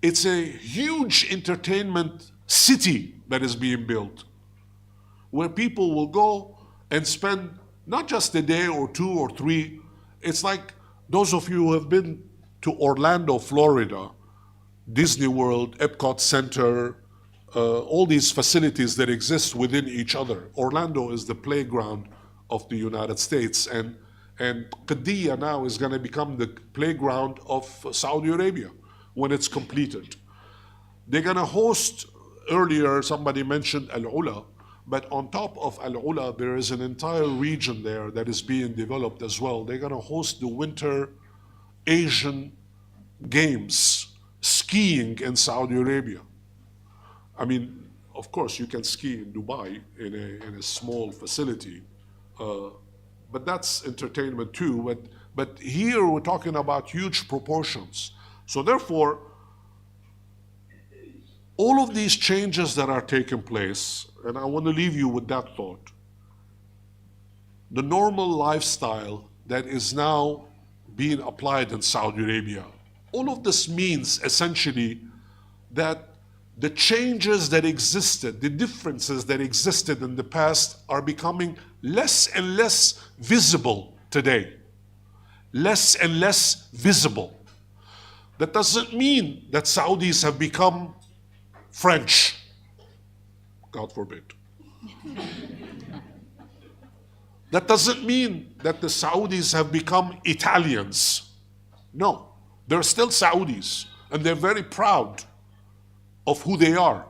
It's a huge entertainment city that is being built, where people will go and spend not just a day or 2 or 3. It's like those of you who have been to Orlando, Florida, Disney World, Epcot Center, all these facilities that exist within each other. Orlando is the playground of the United States, and Qiddiya now is going to become the playground of Saudi Arabia when it's completed. They're going to host, earlier somebody mentioned L01, but on top of L01, there is an entire region there that is being developed as well. They're going to host the Winter Asian Games, skiing in Saudi Arabia. I mean, of course, you can ski in Dubai in a small facility, but that's entertainment too. But here we're talking about huge proportions. So therefore, all of these changes that are taking place, and I want to leave you with that thought, the normal lifestyle that is now being applied in Saudi Arabia, all of this means essentially that the changes that existed, the differences that existed in the past are becoming less and less visible today. Less and less visible. That doesn't mean that Saudis have become French. God forbid. That doesn't mean that the Saudis have become Italians. No, they're still Saudis, and they're very proud of who they are.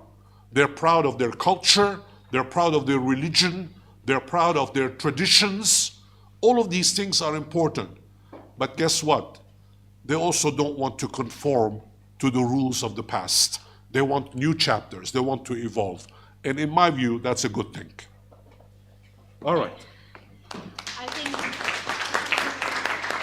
They're proud of their culture, they're proud of their religion, they're proud of their traditions. All of these things are important. But guess what? They also don't want to conform to the rules of the past. They want new chapters, they want to evolve. And in my view, that's a good thing. All right.